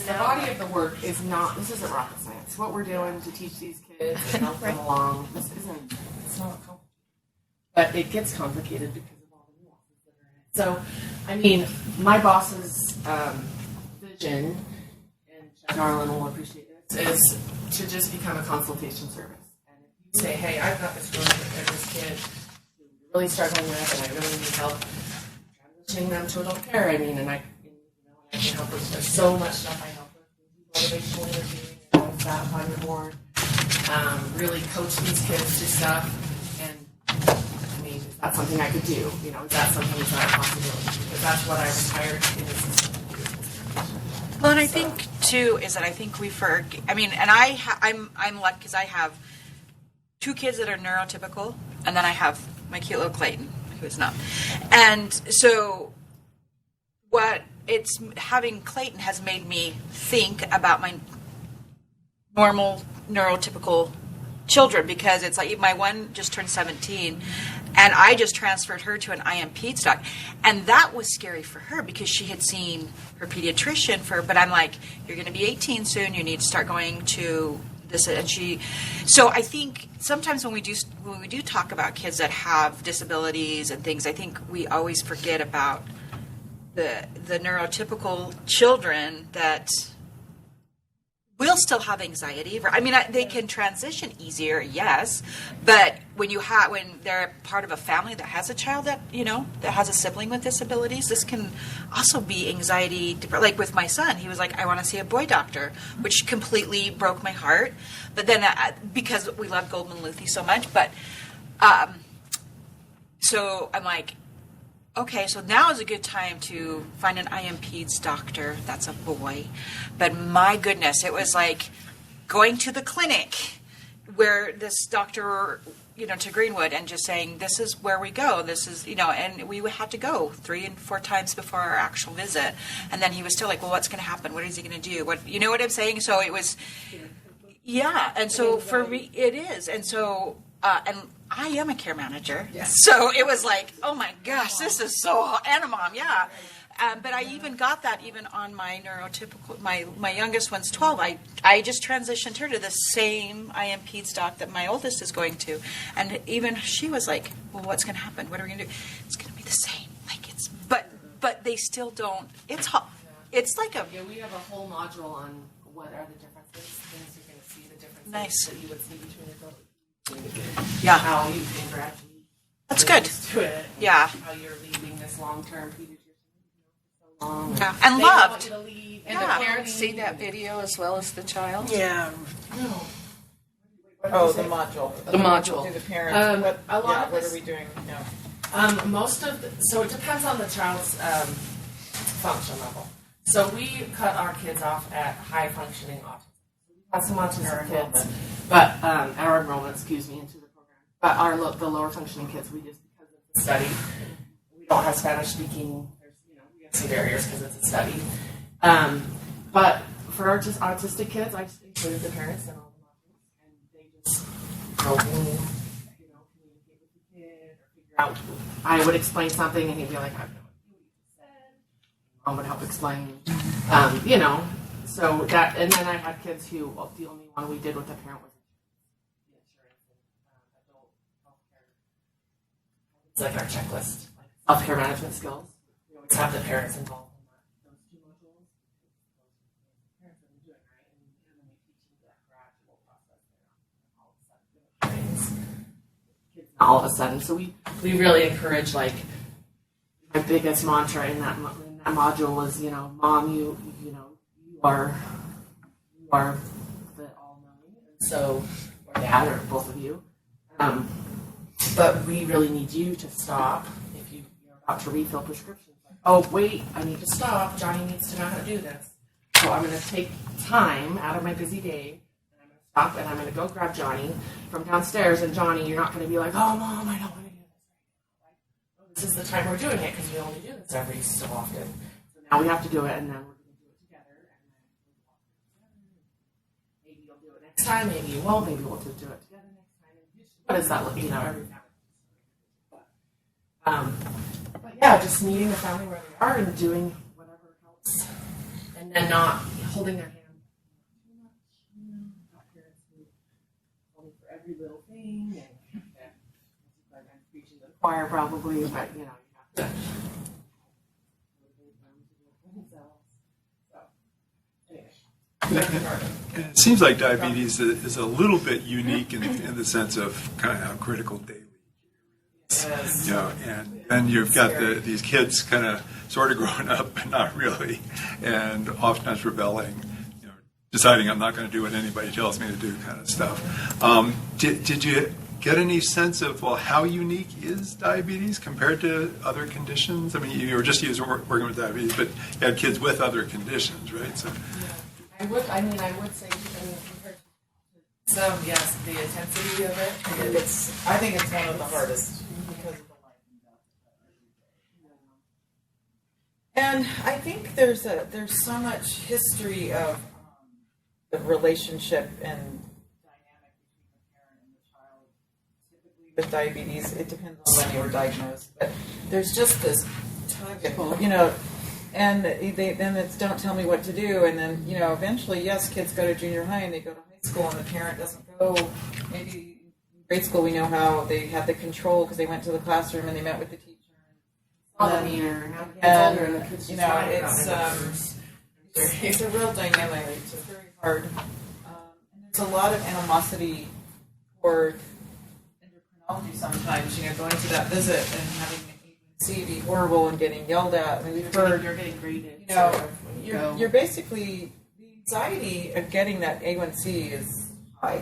The body of the work is not, this isn't rocket science. What we're doing to teach these kids and help them along, it's not complicated. But it gets complicated because of all the nuances that are in it. So, I mean, my boss's vision, and Darlene will appreciate this, is to just become a consultation service. And if you say, hey, I've got this girl and this kid who you're really struggling with, and I really need help transitioning them to adult care, and I can help with. There's so much stuff I help with. Motivational interviewing, and all that on your board. Really coach these kids to stuff. And I mean, is that something I could do? Is that something that's not a possibility? Because that's what I was hired in the system. Well, and I think too is that I think we forget. I mean, and I'm lucky because I have 2 kids that are neurotypical, and then I have my cute little Clayton who's not. And so, what it's having Clayton has made me think about my normal neurotypical children, because it's like my one just turned 17 and I just transferred her to an IM peds doc, and that was scary for her because she had seen her pediatrician but I'm like, you're going to be 18 soon, you need to start going to this. And so I think sometimes when we do talk about kids that have disabilities and things, I think we always forget about the neurotypical children that will still have anxiety. I mean, they can transition easier, yes, but when they're part of a family that has a child that has a sibling with disabilities, this can also be anxiety. Like with my son, he was like, I want to see a boy doctor, which completely broke my heart. But then because we love Goldman Luthi so much, but so I'm like, okay, so now is a good time to find an IM peds doctor that's a boy. But my goodness, it was like going to the clinic where this doctor, to Greenwood, and just saying, this is where we go. This is, and we had to go 3 and 4 times before our actual visit. And then he was still like, well, what's going to happen? What is he going to do? You know what I'm saying? So it was, yeah. And so for me, it is. And so, and I am a care manager, so it was like, oh my gosh, this is so, and a mom, yeah. But I even got that even on my neurotypical, my youngest one's 12. I just transitioned her to the same IM peds doc that my oldest is going to, and even she was like, well, what's going to happen? What are we going to do? It's going to be the same. Like it's, but they still don't. It's like a. Yeah, we have a whole module on what are the differences, things you can see the differences Nice. that you would see between adults. Yeah. How you can gradually That's good. to it. Yeah. How you're leaving this long-term pediatrician so long. Yeah. And they loved. Want you to leave. And the parents see that video as well as the child? Yeah. Oh, the module. The module. Do the parents. What are we doing? So it depends on the child's function level. So we cut our kids off at high functioning autism. Have some autistic kids, but our enrollment, into the program. But the lower functioning kids, we just, because it's a study, we don't have Spanish speaking. There's, we have some barriers because it's a study. But for our just autistic kids, I just included the parents in all the modules, and they just help me, communicate with the kid or figure out. I would explain something, and he'd be like, I have no idea what you said. Mom would help explain, So that, and then I had kids who, the only one we did with the parent was insurance and adult healthcare. It's like our checklist, like self-care management skills. We always have the parents involved in those 2 modules. Those parents have been doing right, and then we teach them that gradual process there. All of a sudden, kids all of a sudden. So we really encourage, like, my biggest mantra in that module was, Mom, you are the all-knowing, and so, or Dad, or both of you. But we really need you to stop if you're about to refill prescriptions. Like, oh, wait, I need to stop. Johnny needs to know how to do this. So I'm going to take time out of my busy day, and I'm going to stop, and I'm going to go grab Johnny from downstairs. And Johnny, you're not going to be like, oh, Mom, I don't want to do this right now. Like, this is the time we're doing it because we only do this every so often. So now we have to do it, and then we're next time, maybe you won't, maybe we'll just do it together next time. What does that look, every family. But yeah, just meeting the family where they are and doing whatever helps. And then not holding their hand too much. Not parents who holding for every little thing. And like I'm preaching to the choir probably, but you have to motivate them to do it for themselves. It seems like diabetes is a little bit unique in the sense of kind of how critical daily. Yes. And then you've got these kids kind of sort of growing up, but not really, and oftentimes rebelling, deciding I'm not going to do what anybody tells me to do, kind of stuff. Did you get any sense of how unique is diabetes compared to other conditions? I mean, you were just working with diabetes, but you had kids with other conditions, right? So. I would say, compared to some, yes, the intensity of it. I think it's one of the hardest because of the life and And I think there's so much history of the relationship and dynamic between the parent and the child. Typically with diabetes, it depends on when they were diagnosed, but there's just this tug and pull, and then it's don't tell me what to do, and then eventually, yes, kids go to junior high and they go to high school, and the parent doesn't go. Maybe in grade school we know how they had the control because they went to the classroom and they met with the teacher. It's a real dynamic. It's very hard. And there's a lot of animosity toward endocrinology sometimes. Going to that visit and having the A1C be horrible and getting yelled at. And we've heard you're getting graded. You're basically the anxiety of getting that A1C is high,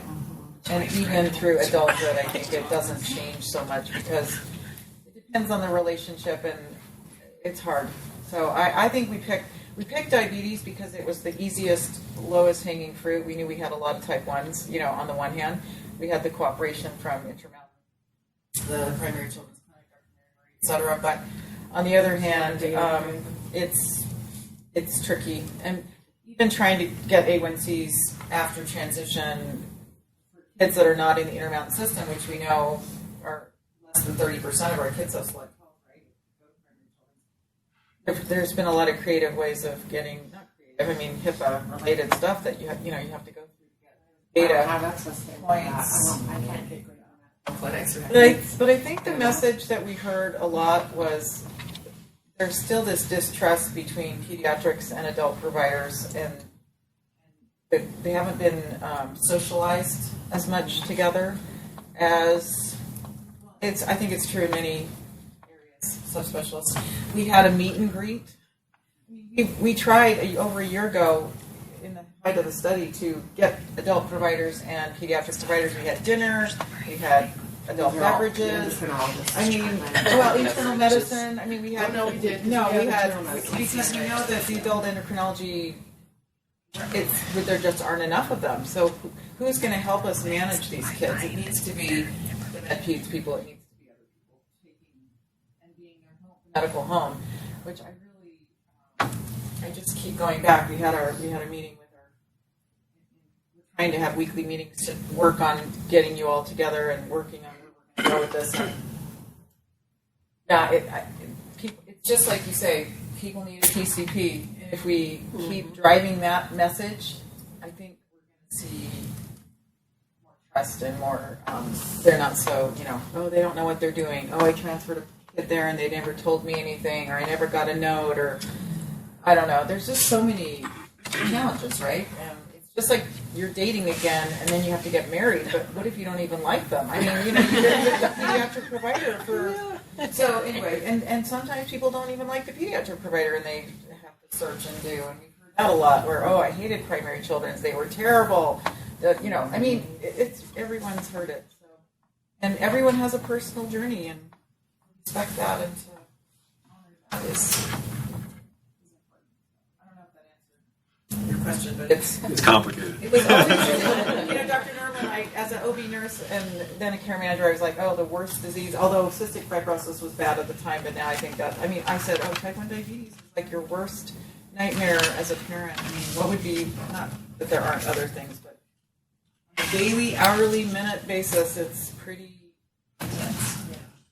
and even through adulthood, I think it doesn't change so much because depends on the relationship, and it's hard. So I think we picked diabetes because it was the easiest, lowest hanging fruit. We knew we had a lot of type 1s, on the one hand. We had the cooperation from Intermountain, the primary children's clinic, et cetera. But on the other hand, it's tricky. And even trying to get A1Cs after transition for kids that are not in the Intermountain system, which we know are less than 30% of our kids have select health, right? There's been a lot of creative ways of getting, not creative, I mean HIPAA-related stuff that you have to go through to get data. I don't have access to points. I can't get great on clinics. But I think the message that we heard a lot was there's still this distrust between pediatrics and adult providers, and they haven't been socialized as much together as I think it's true in many areas, subspecialists. We had a meet and greet. We tried over a year ago in the height of the study to get adult providers and pediatric providers. We had dinners, we had adult beverages. Internal medicine. I mean, we had. No, we did. No, we had because we know that the adult endocrinology. There just aren't enough of them. So who's going to help us manage these kids? It needs to be the med peds people. It needs to be other people taking and being their medical home, which I just keep going back. We had a meeting with we're trying to have weekly meetings to work on getting you all together and working on where we're going to go with this. It's just like you say, people need a PCP. And if we keep driving that message, I think we're going to see more trust and more, they're not so, they don't know what they're doing. I transferred a kid there and they never told me anything, or I never got a note, or I don't know. There's just so many challenges, right? And it's just like you're dating again, and then you have to get married. But what if you don't even like them? I mean, you get a pediatric provider for. So anyway, and sometimes people don't even like the pediatric provider, and they have to search and do. And we've heard that a lot. Where I hated primary children's; they were terrible. It's everyone's heard it. So, and everyone has a personal journey, and respect that and to honor that is. Your question, but it's complicated. It was always, Dr. Norman, as an OB nurse and then a care manager, I was like, the worst disease, although cystic fibrosis was bad at the time, but now I think I said, type 1 diabetes is like your worst nightmare as a parent. I mean, what would be, not that there aren't other things, but on a daily, hourly, minute basis, it's pretty intense.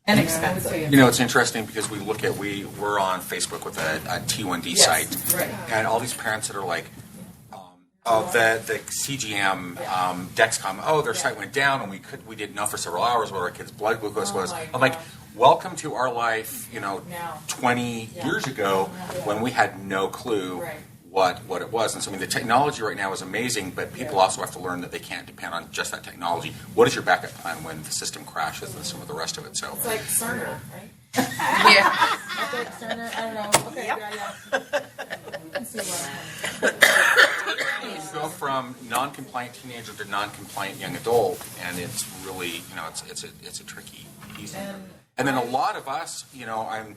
And expensive. It's interesting because we're on Facebook with a T1D site, right. And all these parents that are like, the CGM Dexcom, their site went down and we didn't know for several hours what our kid's blood glucose was. I'm like, welcome to our life, 20 years ago when we had no clue what it was. And so, the technology right now is amazing, but people also have to learn that they can't depend on just that technology. What is your backup plan when the system crashes and some of the rest of it? So it's like Cerner, right? Yeah. It's like Cerner, I don't know. Okay, You go from non-compliant teenager to non-compliant young adult, and it's really, it's a tricky piece. And then a lot of us, I'm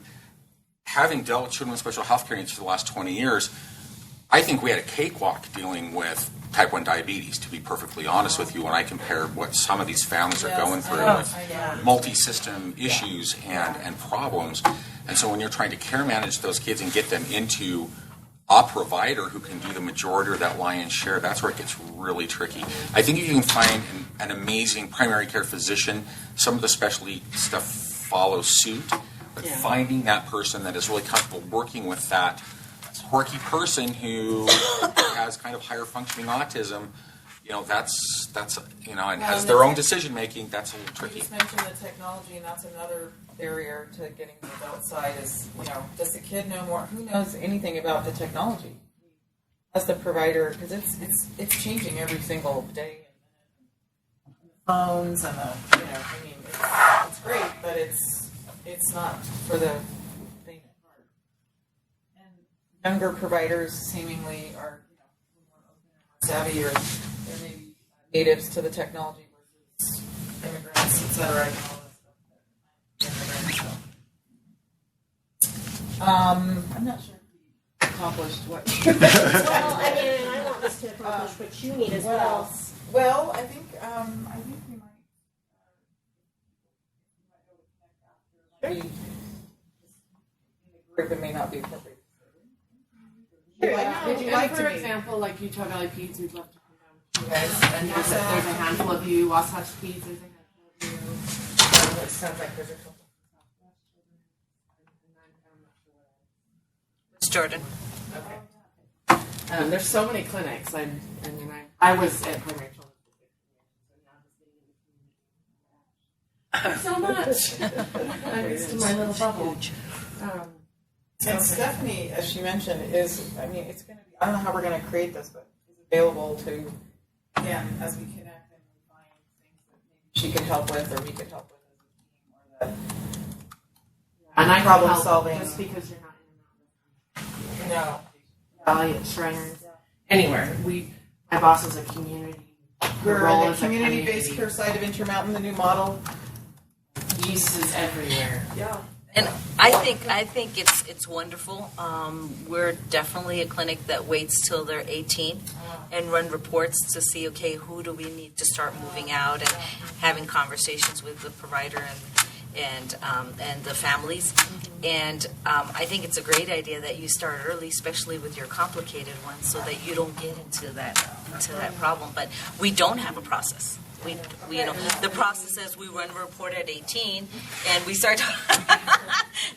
having dealt with children with special health care needs for the last 20 years. I think we had a cakewalk dealing with type 1 diabetes, to be perfectly honest with you, when I compare what some of these families are going through with multi-system issues and problems. And so when you're trying to care manage those kids and get them into a provider who can do the majority or that lion's share, that's where it gets really tricky. I think if you can find an amazing primary care physician, some of the specialty stuff follows suit, but finding that person that is really comfortable working with that quirky person who has kind of higher functioning autism, that's and has their own decision making. That's a little tricky. You just mentioned the technology, and that's another barrier to getting the adult side. Is does the kid know more? Who knows anything about the technology? As the provider, because it's changing every single day. Phones and it's great, but it's not for the faint at heart. And younger providers seemingly are more savvy, or they're maybe natives to the technology versus immigrants, etc. And all that stuff. I'm not sure if we accomplished what. Well, I want us to accomplish what you need as well. Well, I think we might. Group, it may not be appropriate. Would you like, for example, like Utah Valley Peds, we'd love to come down to you guys. And there's a handful of you. Wasatch Peds, there's a handful of you. It sounds like there's a couple. It's Jordan. Okay. There's so many clinics. I was at primary children's. So much. I'm used to my little bubble. And Stephanie, as she mentioned, is, it's going to be, I don't know how we're going to create this, but is available to, again, as we connect and we find things that maybe she could help with or we could help with as a team, or And I problem help solving. just because you're not No. Valley at Shriners. Anywhere. My boss is a community. We're role in the is a community-based care side of Intermountain, the new model. Use is everywhere. Yeah. And I think it's wonderful. We're definitely a clinic that waits till they're 18 and run reports to see, okay, who do we need to start moving out, and having conversations with the provider and the families. And I think it's a great idea that you start early, especially with your complicated ones, so that you don't get into that problem. But we don't have a process. We the process says we run a report at 18 and we start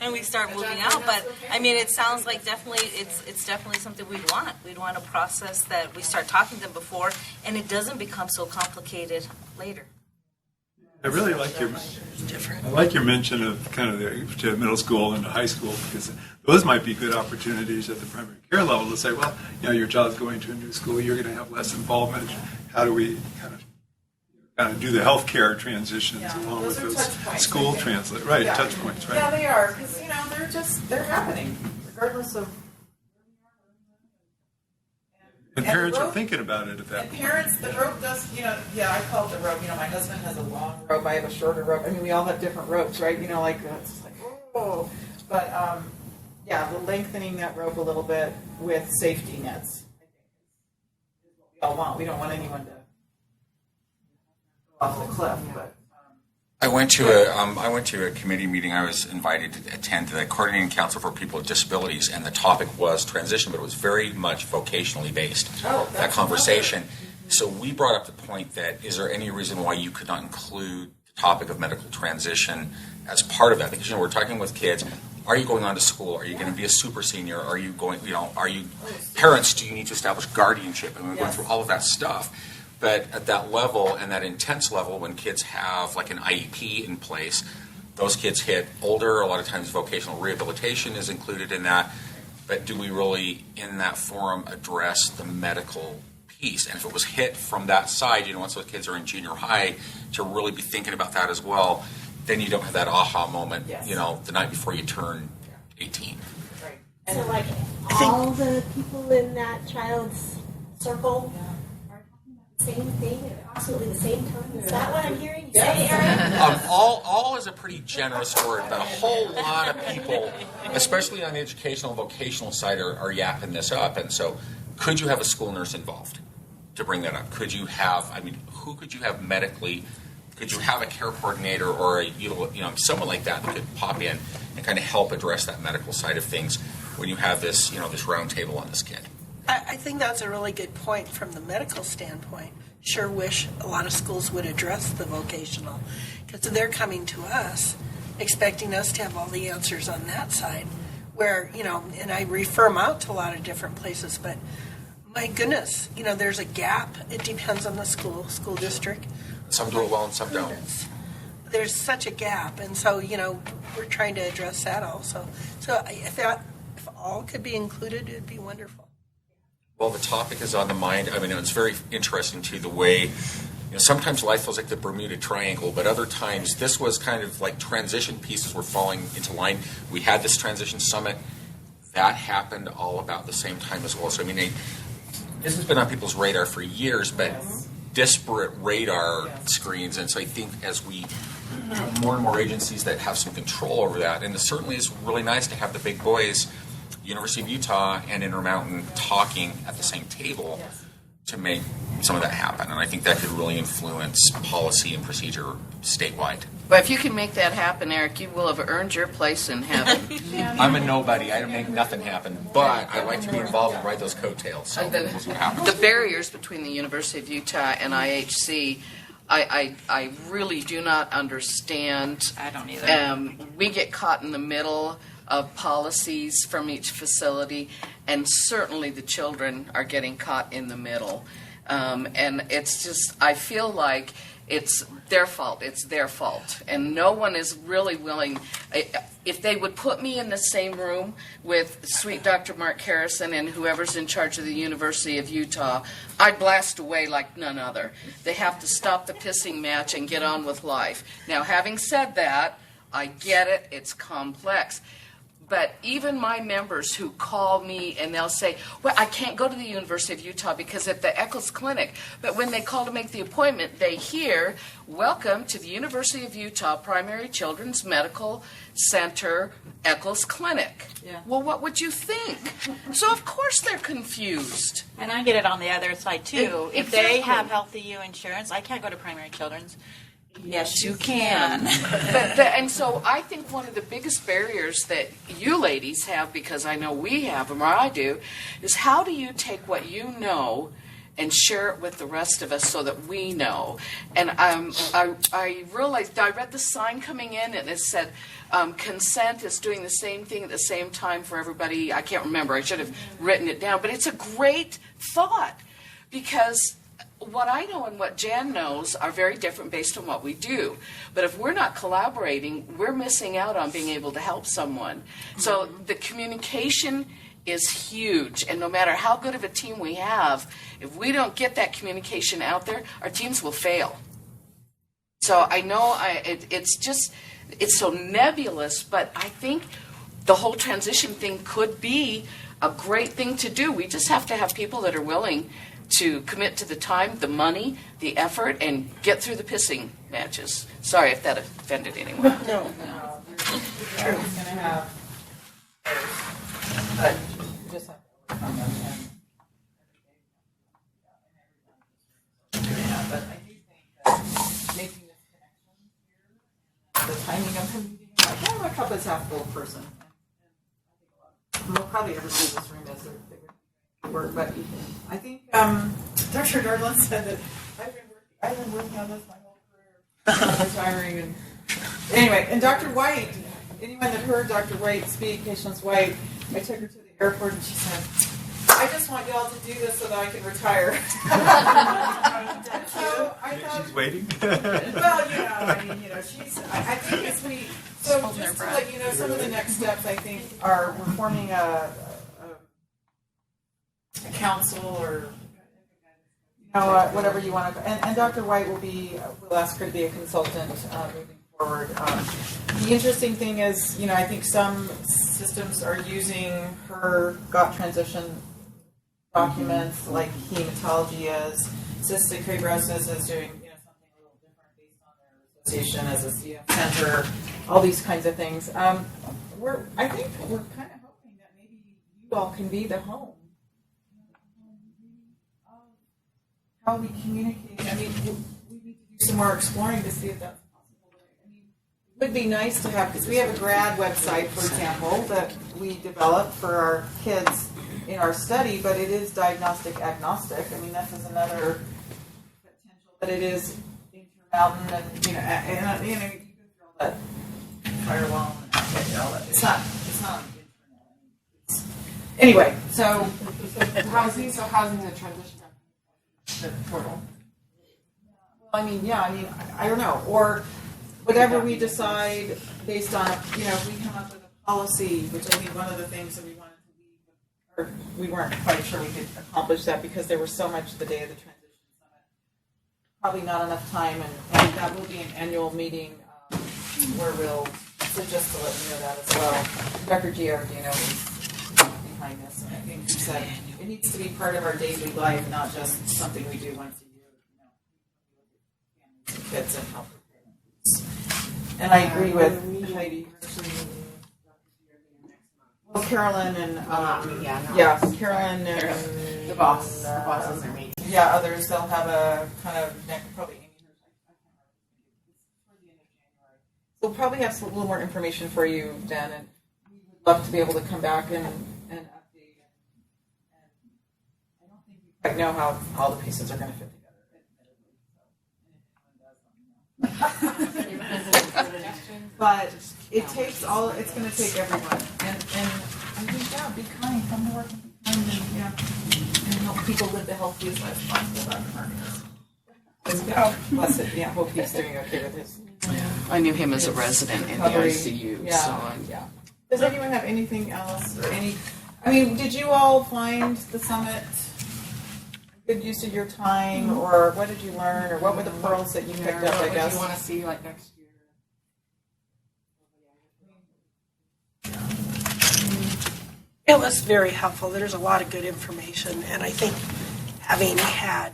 moving out. But it sounds like definitely it's definitely something we'd want. We'd want a process that we start talking to them before, and it doesn't become so complicated later. I really like your mention of kind of the middle school and the high school, because those might be good opportunities at the primary care level to say, well, your child's going to a new school, you're going to have less involvement. How do we kind of do the healthcare transitions along with those school translate? Right, touch points, right? Yeah, they are, because they're happening regardless of. And parents are thinking about it at that point. Parents, the rope does, I call it the rope. My husband has a long rope, I have a shorter rope. We all have different ropes, right? It's like, oh. But, the lengthening that rope a little bit with safety nets, I think, is what we all want. We don't want anyone to go off the cliff, but. I went to a committee meeting. I was invited to attend the Coordinating Council for People with Disabilities, and the topic was transition, but it was very much vocationally based. That conversation. So we brought up the point that, is there any reason why you could not include the topic of medical transition as part of that? Because we're talking with kids. Are you going on to school? Are you going to be a super senior? Are you going? Are you parents? Do you need to establish guardianship? We're going through all of that stuff. But at that level and that intense level, when kids have like an IEP in place, those kids hit older. A lot of times vocational rehabilitation is included in that. But do we really, in that forum, address the medical piece? And if it was hit from that side, once those kids are in junior high, to really be thinking about that as well, then you don't have that aha moment, the night before you turn 18. Right. So all the people in that child's circle same thing at absolutely the same time? Is that what I'm hearing you say, Aaron? All is a pretty generous word, but a whole lot of people, especially on the educational, vocational side, are yapping this up. And so, could you have a school nurse involved? to bring that up. Could you have, who could you have medically, could you have a care coordinator or someone like that could pop in and kind of help address that medical side of things when you have this, this round table on this kid? I think that's a really good point from the medical standpoint. Sure wish a lot of schools would address the vocational, because they're coming to us expecting us to have all the answers on that side, where, and I refer them out to a lot of different places, but my goodness, there's a gap. It depends on the school district. Some do it well and some don't. There's such a gap, and so, we're trying to address that also. So if all could be included, it'd be wonderful. Well, the topic is on the mind. It's very interesting, too, the way, sometimes life feels like the Bermuda Triangle, but other times this was kind of like transition pieces were falling into line. We had this transition summit. That happened all about the same time as well. So, this has been on people's radar for years, but disparate radar screens. And so I think as we more and more agencies that have some control over that, and it certainly is really nice to have the big boys, University of Utah and Intermountain, talking at the same table to make some of that happen. And I think that could really influence policy and procedure statewide. But if you can make that happen, Eric, you will have earned your place in heaven. I'm a nobody. I don't make nothing happen. But I like to be involved and ride those coattails. So we'll see what happens. The barriers between the University of Utah and IHC, I really do not understand. I don't either. We get caught in the middle of policies from each facility, and certainly the children are getting caught in the middle. And it's just, I feel like it's their fault. It's their fault. And no one is really willing. If they would put me in the same room with sweet Dr. Mark Harrison and whoever's in charge of the University of Utah, I'd blast away like none other. They have to stop the pissing match and get on with life. Now, having said that, I get it. It's complex. But even my members who call me and they'll say, well, I can't go to the University of Utah because at the Eccles Clinic. But when they call to make the appointment, they hear, welcome to the University of Utah Primary Children's Medical Center, Eccles Clinic. Yeah. Well, what would you think? So, of course, they're confused. And I get it on the other side, too. If they have Healthy U insurance, I can't go to Primary Children's. Yes, you can. And so I think one of the biggest barriers that you ladies have, because I know we have them, or I do, is how do you take what you know and share it with the rest of us so that we know? And I realized, I read the sign coming in and it said, consent is doing the same thing at the same time for everybody. I can't remember. I should have written it down. But it's a great thought, because what I know and what Jan knows are very different based on what we do. But if we're not collaborating, we're missing out on being able to help someone. So the communication is huge. And no matter how good of a team we have, if we don't get that communication out there, our teams will fail. So I know it's so nebulous, but I think the whole transition thing could be a great thing to do. We just have to have people that are willing to commit to the time, the money, the effort, and get through the pissing matches. Sorry if that offended anyone. No. True. Going to have, but just have to work on them. But I do think that making this connection here, the timing of the meeting, like, I'm a cup is half full person. And we'll probably ever see this room as a work, but I think Dr. Nordland said that I've been working on this my whole career. I'm retiring, and anyway, and Dr. White, anyone that heard Dr. White speak, Patience White, I took her to the airport and she said, I just want y'all to do this so that I can retire. So I thought, she's waiting. Well, she's. I think as we. So just to let you know, some of the next steps I think are we're forming a council or whatever you want to. And Dr. White will ask her to be a consultant moving forward. The interesting thing is, I think some systems are using her GOT transition documents, like hematology is, cystic fibrosis is doing something a little different based on their association as a CF center, all these kinds of things. I think we're kind of hoping that maybe you all can be the home how we communicate. I mean, we need to do some more exploring to see if that's possible. I mean, it would be nice to have, because we have a grad website, for example, that we develop for our kids in our study, but it is diagnostic agnostic. I mean, that is another potential, but it is Intermountain, and you know, you can throw that firewall. It's not on the internet. Anyway, so housing the transition the portal. Well, I mean, I don't know, or whatever we decide based on, if we come up with a policy, which I think one of the things that we wanted to leave, or we weren't quite sure we could accomplish that because there was so much the day of the transition summit. Probably not enough time, and that will be an annual meeting where we'll, so just to let you know that as well. Dr. Giardino is behind this, and I think he said it needs to be part of our daily life, not just something we do once a year. Families and kids and help prepare them. And I agree with Heidi. Well, Carolyn and Carolyn and the bosses are meeting. Yeah, others they'll have a kind of probably. We'll probably have a little more information for you then, and we would love to be able to come back and update. And I don't think we quite know how all the pieces are going to fit together. But it takes all. It's going to take everyone, and I think be kind, come to work and be kind, and help people live the healthiest lives possible. Bless it. Yeah, hope he's doing okay with his. I knew him as a resident in the ICU. Yeah. So Does anyone have anything else or any? I mean, did you all find the summit a good use of your time, or what did you learn, or what were the pearls that you picked up? I guess. What do you want to see like next year? It was very helpful. There's a lot of good information, and I think having had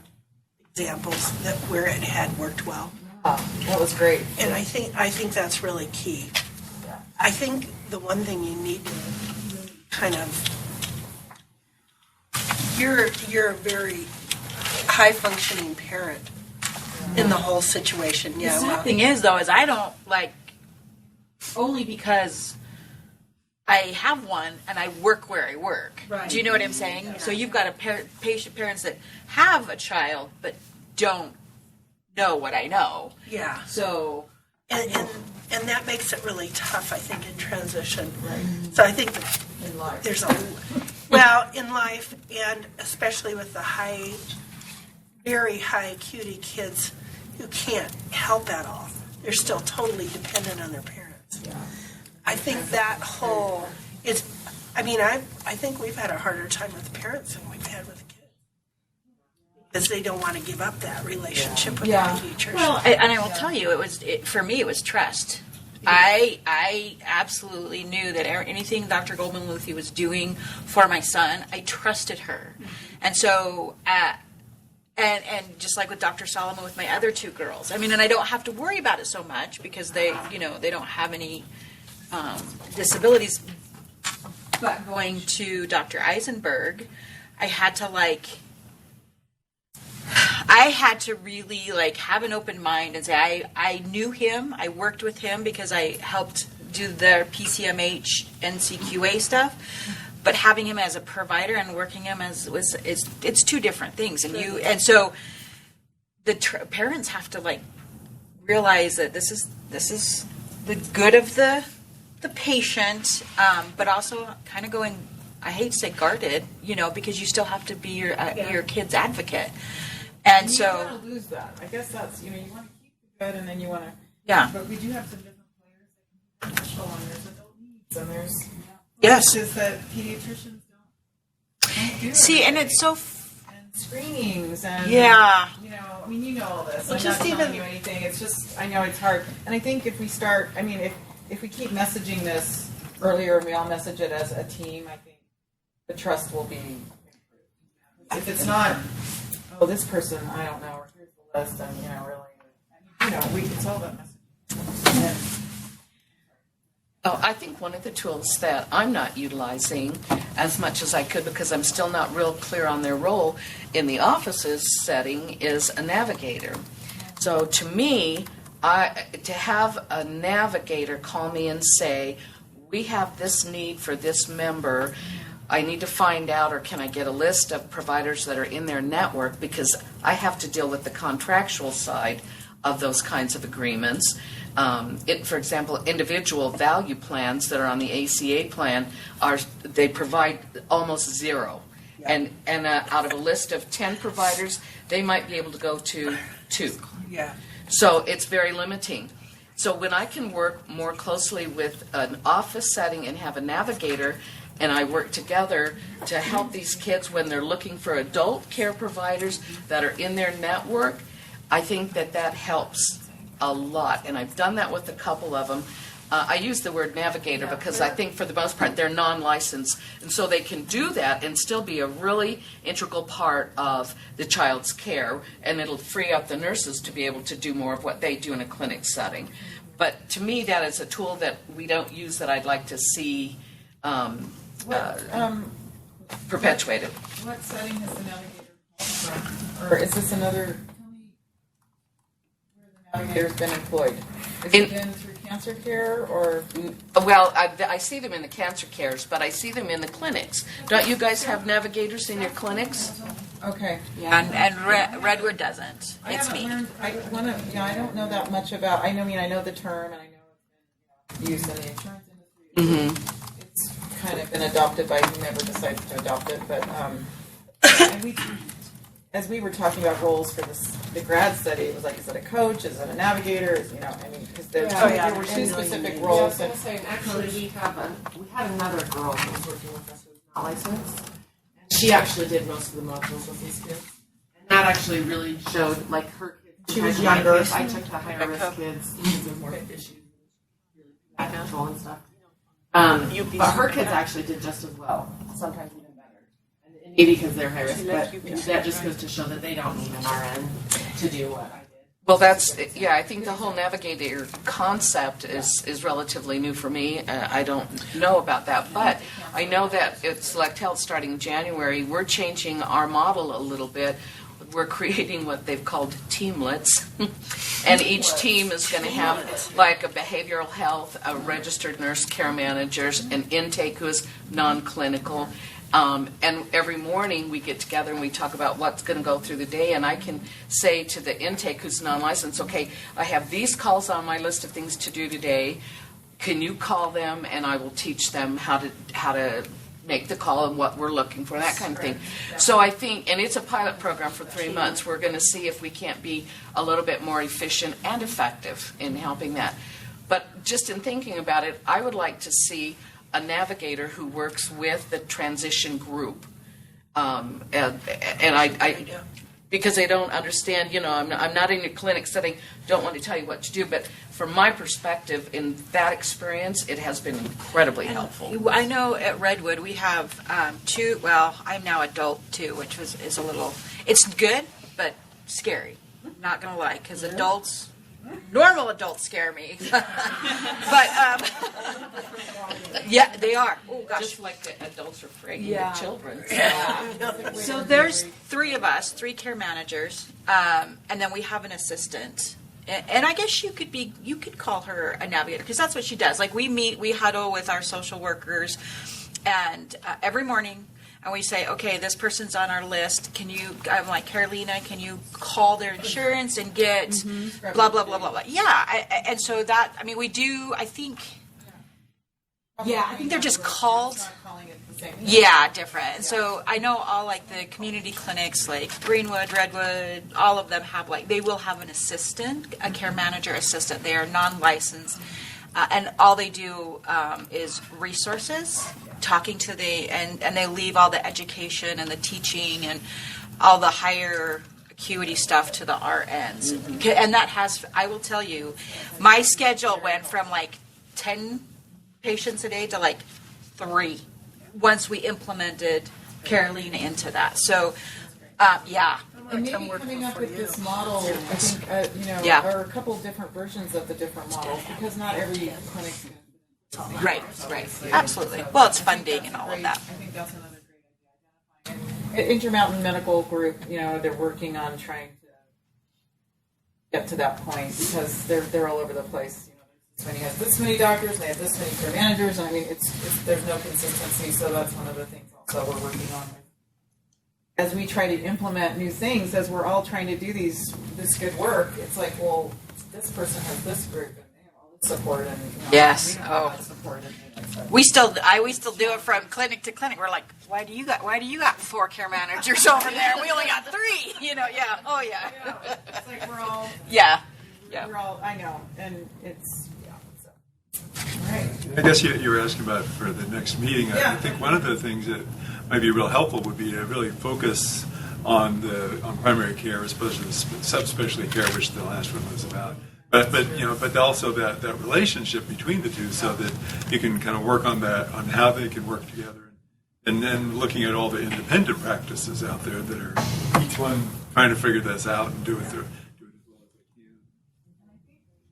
examples where it had worked well. That was great. And I think that's really key. Yeah. I think the one thing you need to kind of you're a very high functioning parent in the whole situation. The sad thing is though is I don't only because I have one and I work where I work. Right. Do you know what I'm saying? Yeah. So you've got parents that have a child but don't know what I know. Yeah. So and that makes it really tough, I think, in transition. Right. So I think in life. There's in life, and especially with the very high acuity kids who can't help at all. They're still totally dependent on their parents. Yeah. I think that whole is. I mean, I think we've had a harder time with parents than we've had with kids. Because they don't want to give up that relationship with the teachers. Well, and I will tell you, for me, it was trust. Yeah. I absolutely knew that anything Dr. Goldman-Luthi was doing for my son, I trusted her. Mm-hmm. And so, and just like with Dr. Solomon with my other two girls, I mean, and I don't have to worry about it so much because they don't have any disabilities. But going to Dr. Eisenberg, I had to really have an open mind and say I knew him. I worked with him because I helped do the PCMH NCQA stuff. But having him as a provider and working him it's two different things. And so the parents have to realize that this is the good of the patient, but also kind of going. I hate to say guarded, because you still have to be your kid's advocate. And so, you don't want to lose that. I guess that's, you want to keep the good and then you want to, but we do have some different players that can be special and there's adult needs and there's places that pediatricians don't do. See, and it's so, and screenings and, I mean, you know all this. Well, I'm not telling you anything. It's just, I know it's hard. And I think if we start, I mean, if we keep messaging this earlier and we all message it as a team, I think the trust will be improved. If it's not, this person, I don't know, or here's the list, and, really, it's all about messaging. Oh, I think one of the tools that I'm not utilizing as much as I could, because I'm still not real clear on their role in the offices setting, is a navigator. So to me, to have a navigator call me and say, we have this need for this member, I need to find out, or can I get a list of providers that are in their network, because I have to deal with the contractual side of those kinds of agreements. For example, individual value plans that are on the ACA plan they provide almost zero. And out of a list of 10 providers, they might be able to go to 2. Yeah. So it's very limiting. So when I can work more closely with an office setting and have a navigator, and I work together to help these kids when they're looking for adult care providers that are in their network, I think that helps a lot. And I've done that with a couple of them. I use the word navigator because I think for the most part they're non-licensed, and so they can do that and still be a really integral part of the child's care, and it'll free up the nurses to be able to do more of what they do in a clinic setting. But to me, that is a tool that we don't use that I'd like to see perpetuated. What setting has the navigator come from? Or is this another, tell me where the navigator's been employed? Has it been through cancer care, or? Well, I see them in the cancer cares, but I see them in the clinics. Don't you guys have navigators in your clinics? Okay. Yeah, and Redwood doesn't. It's me. I don't know that much about. I know the term, and I know it's been used in the insurance industry. Mm-hmm. It's kind of been adopted by whomever decides to adopt it, but and as we were talking about roles for the grad study, it was like, is it a coach? Is it a navigator? Because there were 2 specific roles. Yeah, I was going to say, actually, we had another girl who was working with us who was not licensed. And she actually did most of the modules with these kids. And that actually really showed, like, her kids. She was younger. I took the higher risk kids because of more issues, really bad control and stuff. But her kids actually did just as well, sometimes even better. And maybe because they're high risk, but that just goes to show that they don't need an RN to do what I did. Well, I think the whole navigator concept is relatively new for me. I don't know about that, but I know that at Select Health starting January, we're changing our model a little bit. We're creating what they've called teamlets, and each team is going to have like a behavioral health, a registered nurse care managers, an intake who is non-clinical. And every morning we get together and we talk about what's going to go through the day, and I can say to the intake who's non-licensed, okay, I have these calls on my list of things to do today. Can you call them, and I will teach them how to make the call and what we're looking for, that kind of thing. So I think, and it's a pilot program for 3 months, we're going to see if we can't be a little bit more efficient and effective in helping that. But just in thinking about it, I would like to see a navigator who works with the transition group, and I because they don't understand. I'm not in a clinic setting. Don't want to tell you what to do, but from my perspective, in that experience, it has been incredibly helpful. I know at Redwood we have 2. Well, I'm now adult too, which is a little. It's good, but scary. Not gonna lie, because normal adults scare me. But yeah, they are. Oh gosh, just like the adults are afraid of children. So there's 3 of us, 3 care managers, and then we have an assistant. And I guess you could call her a navigator, because that's what she does. Like, we huddle with our social workers, and every morning. And we say, okay, this person's on our list. I'm like, Carolina, can you call their insurance and get blah, blah, blah, blah, blah. Yeah. And so we do, I think they're just called. Yeah, different. And so I know all like the community clinics, like Greenwood, Redwood, all of them have they will have an assistant, a care manager assistant. They are non-licensed. And all they do is resources, talking to and they leave all the education and the teaching and all the higher acuity stuff to the RNs. And that I will tell you, my schedule went from 10 patients a day to 3 once we implemented Carolina into that. So, yeah. And maybe coming up with this model, I think, there are a couple of different versions of the different models, because not every clinic Right. Absolutely. Well, it's funding and all of that. I think that's another great idea. Intermountain Medical Group, they're working on trying to get to that point because they're all over the place. This many has this many doctors, and they have this many care managers. And I mean, there's no consistency, so that's one of the things also we're working on. As we try to implement new things, as we're all trying to do this good work, it's like, well, this person has this group, and they have all this support, and yes, we don't have that support. We still do it from clinic to clinic. We're like, why do you got 4 care managers over there? We only got 3. Yeah. Oh yeah. It's like we're all. Yeah. We're all. I know, and it's. Right. I guess you were asking about for the next meeting. I think one of the things that might be real helpful would be to really focus on primary care as opposed to the subspecialty care, which the last one was about. But also that relationship between the two, so that you can kind of work on that, on how they can work together, and then looking at all the independent practices out there that are each one trying to figure this out and do it as well as they can.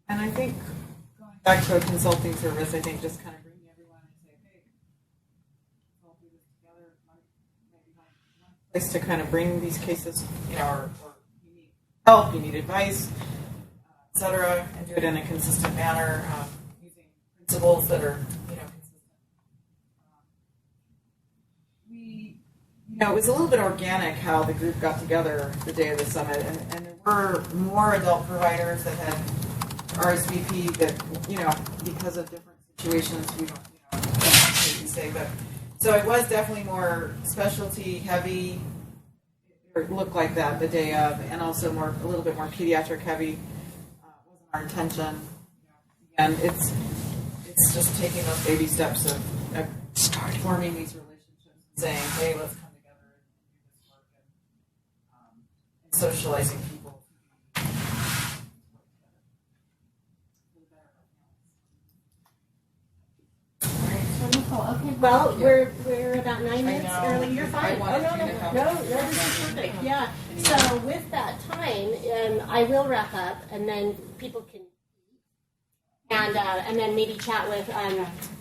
And I think going back to a consulting service, I think just kind of bringing everyone and say, hey, we'll do this together. Maybe one place to kind of bring these cases, or you need help, you need advice, et cetera, and do it in a consistent manner, using principles that are, consistent. It was a little bit organic how the group got together the day of the summit, and there were more adult providers that had RSVP that, because of different situations, we don't say, but so it was definitely more specialty heavy, or it looked like that the day of, and also a little bit more pediatric heavy. Wasn't our intention. And it's just taking those baby steps of forming these relationships, and saying, hey, let's come together and do this work, and socializing people. Okay, well, we're about 9 minutes early. You're fine. No, this is perfect. Yeah. So with that time, I will wrap up, and then people can and then maybe chat with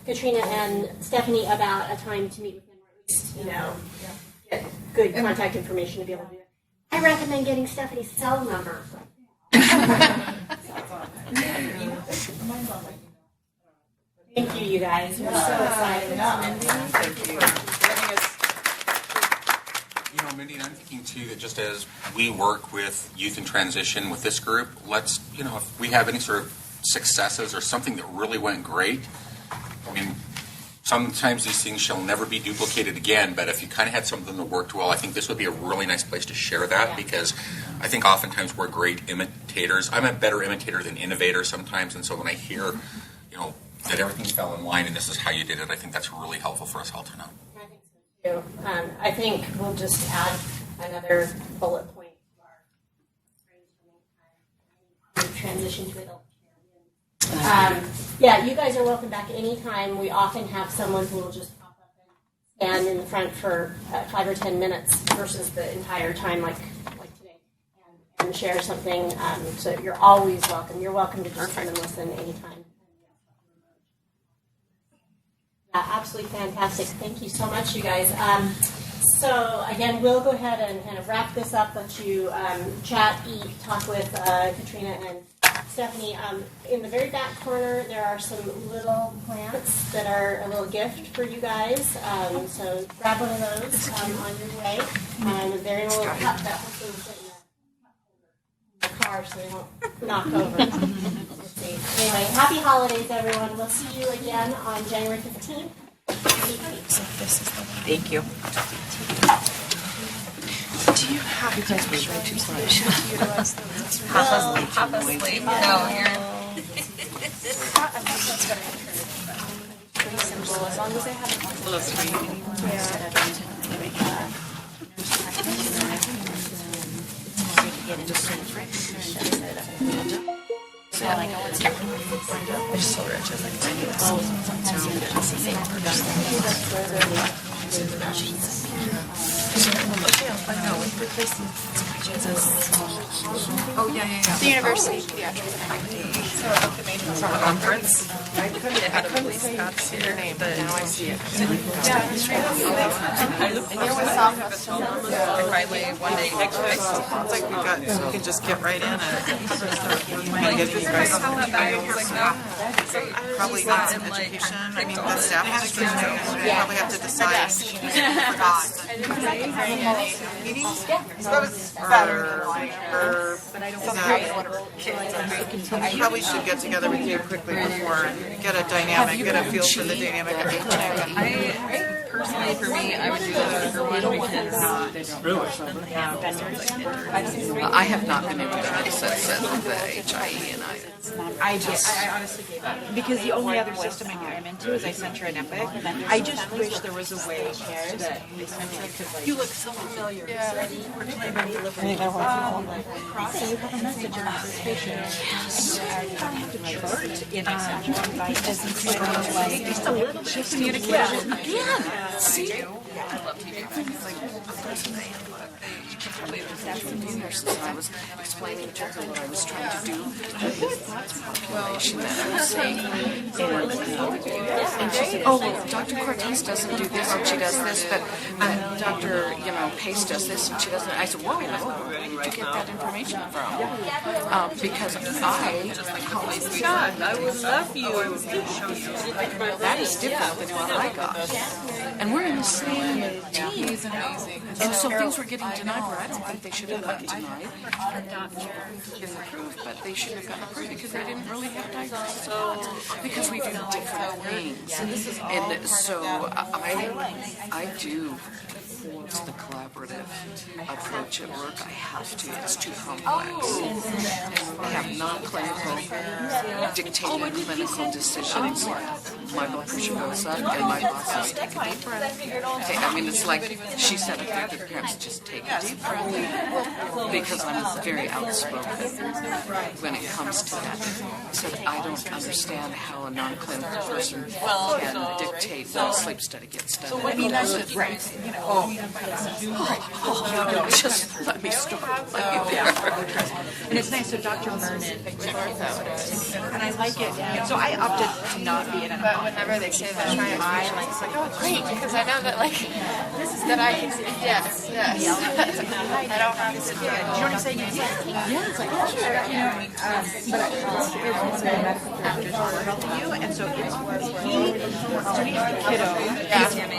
Katrina and Stephanie about a time to meet with them, or at least get good contact information to be able to do it. I recommend getting Stephanie's cell number. Thank you, you guys. We're so excited. Thank you. Mindy, and I'm thinking too that just as we work with youth in transition with this group, let's, if we have any sort of successes or something that really went great, I mean, sometimes these things shall never be duplicated again, but if you kind of had something that worked well, I think this would be a really nice place to share that, because I think oftentimes we're great imitators. I'm a better imitator than innovator sometimes, and so when I hear, that everything fell in line and this is how you did it, I think that's really helpful for us all to know. I think so too. I think we'll just add another bullet point to our brainstorming time. Transition to adult care. You guys are welcome back anytime. We often have someone who will just pop up and stand in the front for 5 or 10 minutes versus the entire time like today, and share something. So you're always welcome. You're welcome to just come and listen anytime. Absolutely fantastic. Thank you so much, you guys. So again, we'll go ahead and kind of wrap this up, let you chat, eat, talk with Katrina and Stephanie. In the very back corner, there are some little plants that are a little gift for you guys. So grab one of those on your way. They're in a little cup that hopefully will fit in the car so they won't knock over. Anyway, happy holidays, everyone. We'll see you again on January 15th. Thank you. Do you have to utilize those? Half asleep. No, you're. Pretty simple, as long as they I just told Rich, I was like, I knew sometimes you can see things for Oh, yeah. The University of Pediatrics. So, from a conference. I couldn't see their name, but now I see it. And you always solve it. Finally, one day next week, it's like we can just get right in and get you guys probably need some education. I mean, the staff has to probably have to decide. Meetings? We probably should get together with you quickly before, get a dynamic, get a feel for the dynamic of Personally, for me, I would do the sugar one because Really? I have not been able to access the HIE and I honestly gave up because the only other system I am into is I sent her an Epic. I just wish there was a way that I sent her could like. You look so familiar. Yeah. So you have a message in this patient. Yes. You have to chart in like just a little bit of communication. Again. See? I love TV. I was explaining to her what I was trying to do with the population that I was seeing. And she said, oh, well, Dr. Cortez doesn't do this and she does this, but Dr. Pace does this and she doesn't. I said, whoa, where did you get that information from? Because I would love you. That is different than what I got. And we're in the same team. He's amazing. And so things were getting denied where I don't think they should have gotten denied. Been approved, but they shouldn't have gotten approved because they didn't really have diagnosis. Because we do different things. And so I do force the collaborative approach at work. I have to. It's too complex. I have non-clinical dictating clinical decisions. My blood pressure goes up and my boss says, take a deep breath. Okay, I mean, it's like she said at 30 grams, just take a deep breath. Because I'm very outspoken when it comes to that. So I don't understand how a non-clinical person can dictate when a sleep study gets done. I mean, that's just right. Just let me start. And it's nice. So Dr. Vernon, and I like it. So I opted to not be in an. But whenever they say that, I like say, oh, great, because I know that that I can. Yes. I don't have to. You know what I'm saying? Yeah. It's like, but helping you, and so it's he's the kiddo.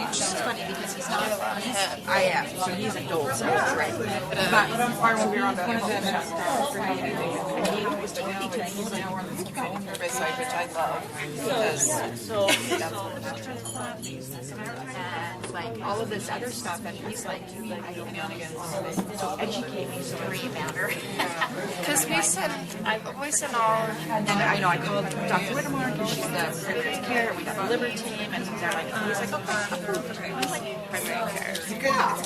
It's funny because he's not allowed to. I am. So he's adult, so right. But when we were on the phone, and he was talking to me, he's like, nervous side, which I love because like all of this other stuff, and he's like, I don't know. So educate me so much about her. Because we said, voice and all. And then I called Dr. Whittemore, because she's the primary care. We got the liver team, and they're like, he's like, okay, Primary care. it's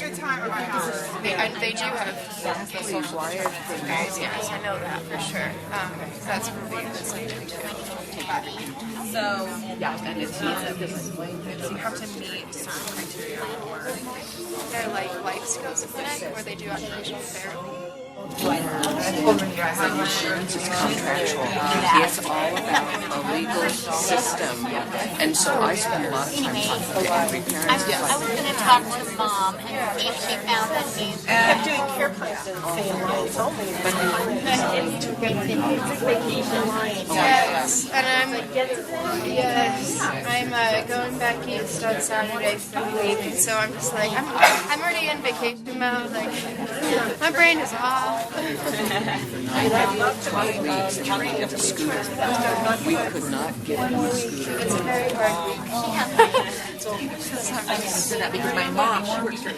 a good time at my house. They do have the social care guys, yes, I know that for sure. That's really exciting too. so And it's you have to meet certain criteria for They're like life skills clinic where they do occupational therapy. Insurance is contractual. It's all about a legal system. And so I spend a lot of time talking to every parent. I was going to talk to Mom and see if she found that he's doing care plans and families only. Yes, and I'm going back east on Saturday for a week, and so I'm just like I'm already in vacation mode. Like my brain is off. I love 2 weeks trying to scooter. We could not get on the scooter. It's a very hard week. because my mom, she works for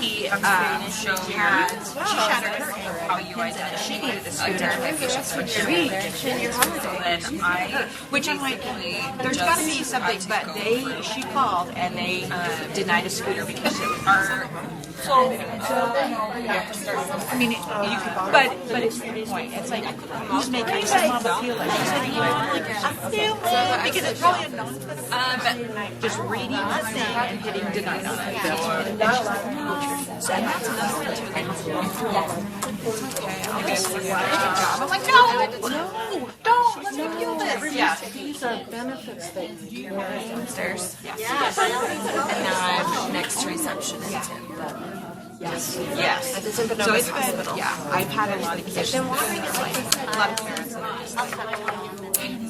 he shattered how you identify. She needed a scooter. In your holiday. which I'm like, there's got to be something, but she called and they denied a scooter because it was I mean, you could, but it's the point. It's like, who's making some feel like she's like, because it's probably a just reading the thing and getting denied on it. And that's another I'm like, no, don't, let me feel this. these are benefits things. Downstairs. Yes. And now I'm next to reception in Tim. Yes. At the Timpanogos So it's been, Hospital. I've had a lot of kids. A lot of parents that are just like,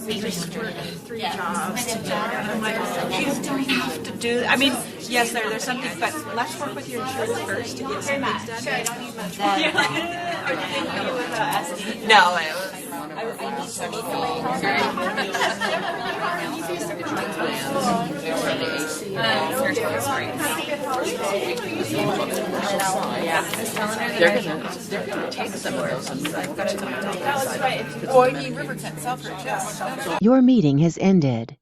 we just work 3 jobs together. I'm like, you don't have to do. I mean, yes, there's something, but let's work with your insurance first to get some things done. I don't need much. Are you thinking with SD? No, I need They're gonna take some of those and Or you Riverton, Selfridge, yes. Your meeting has ended.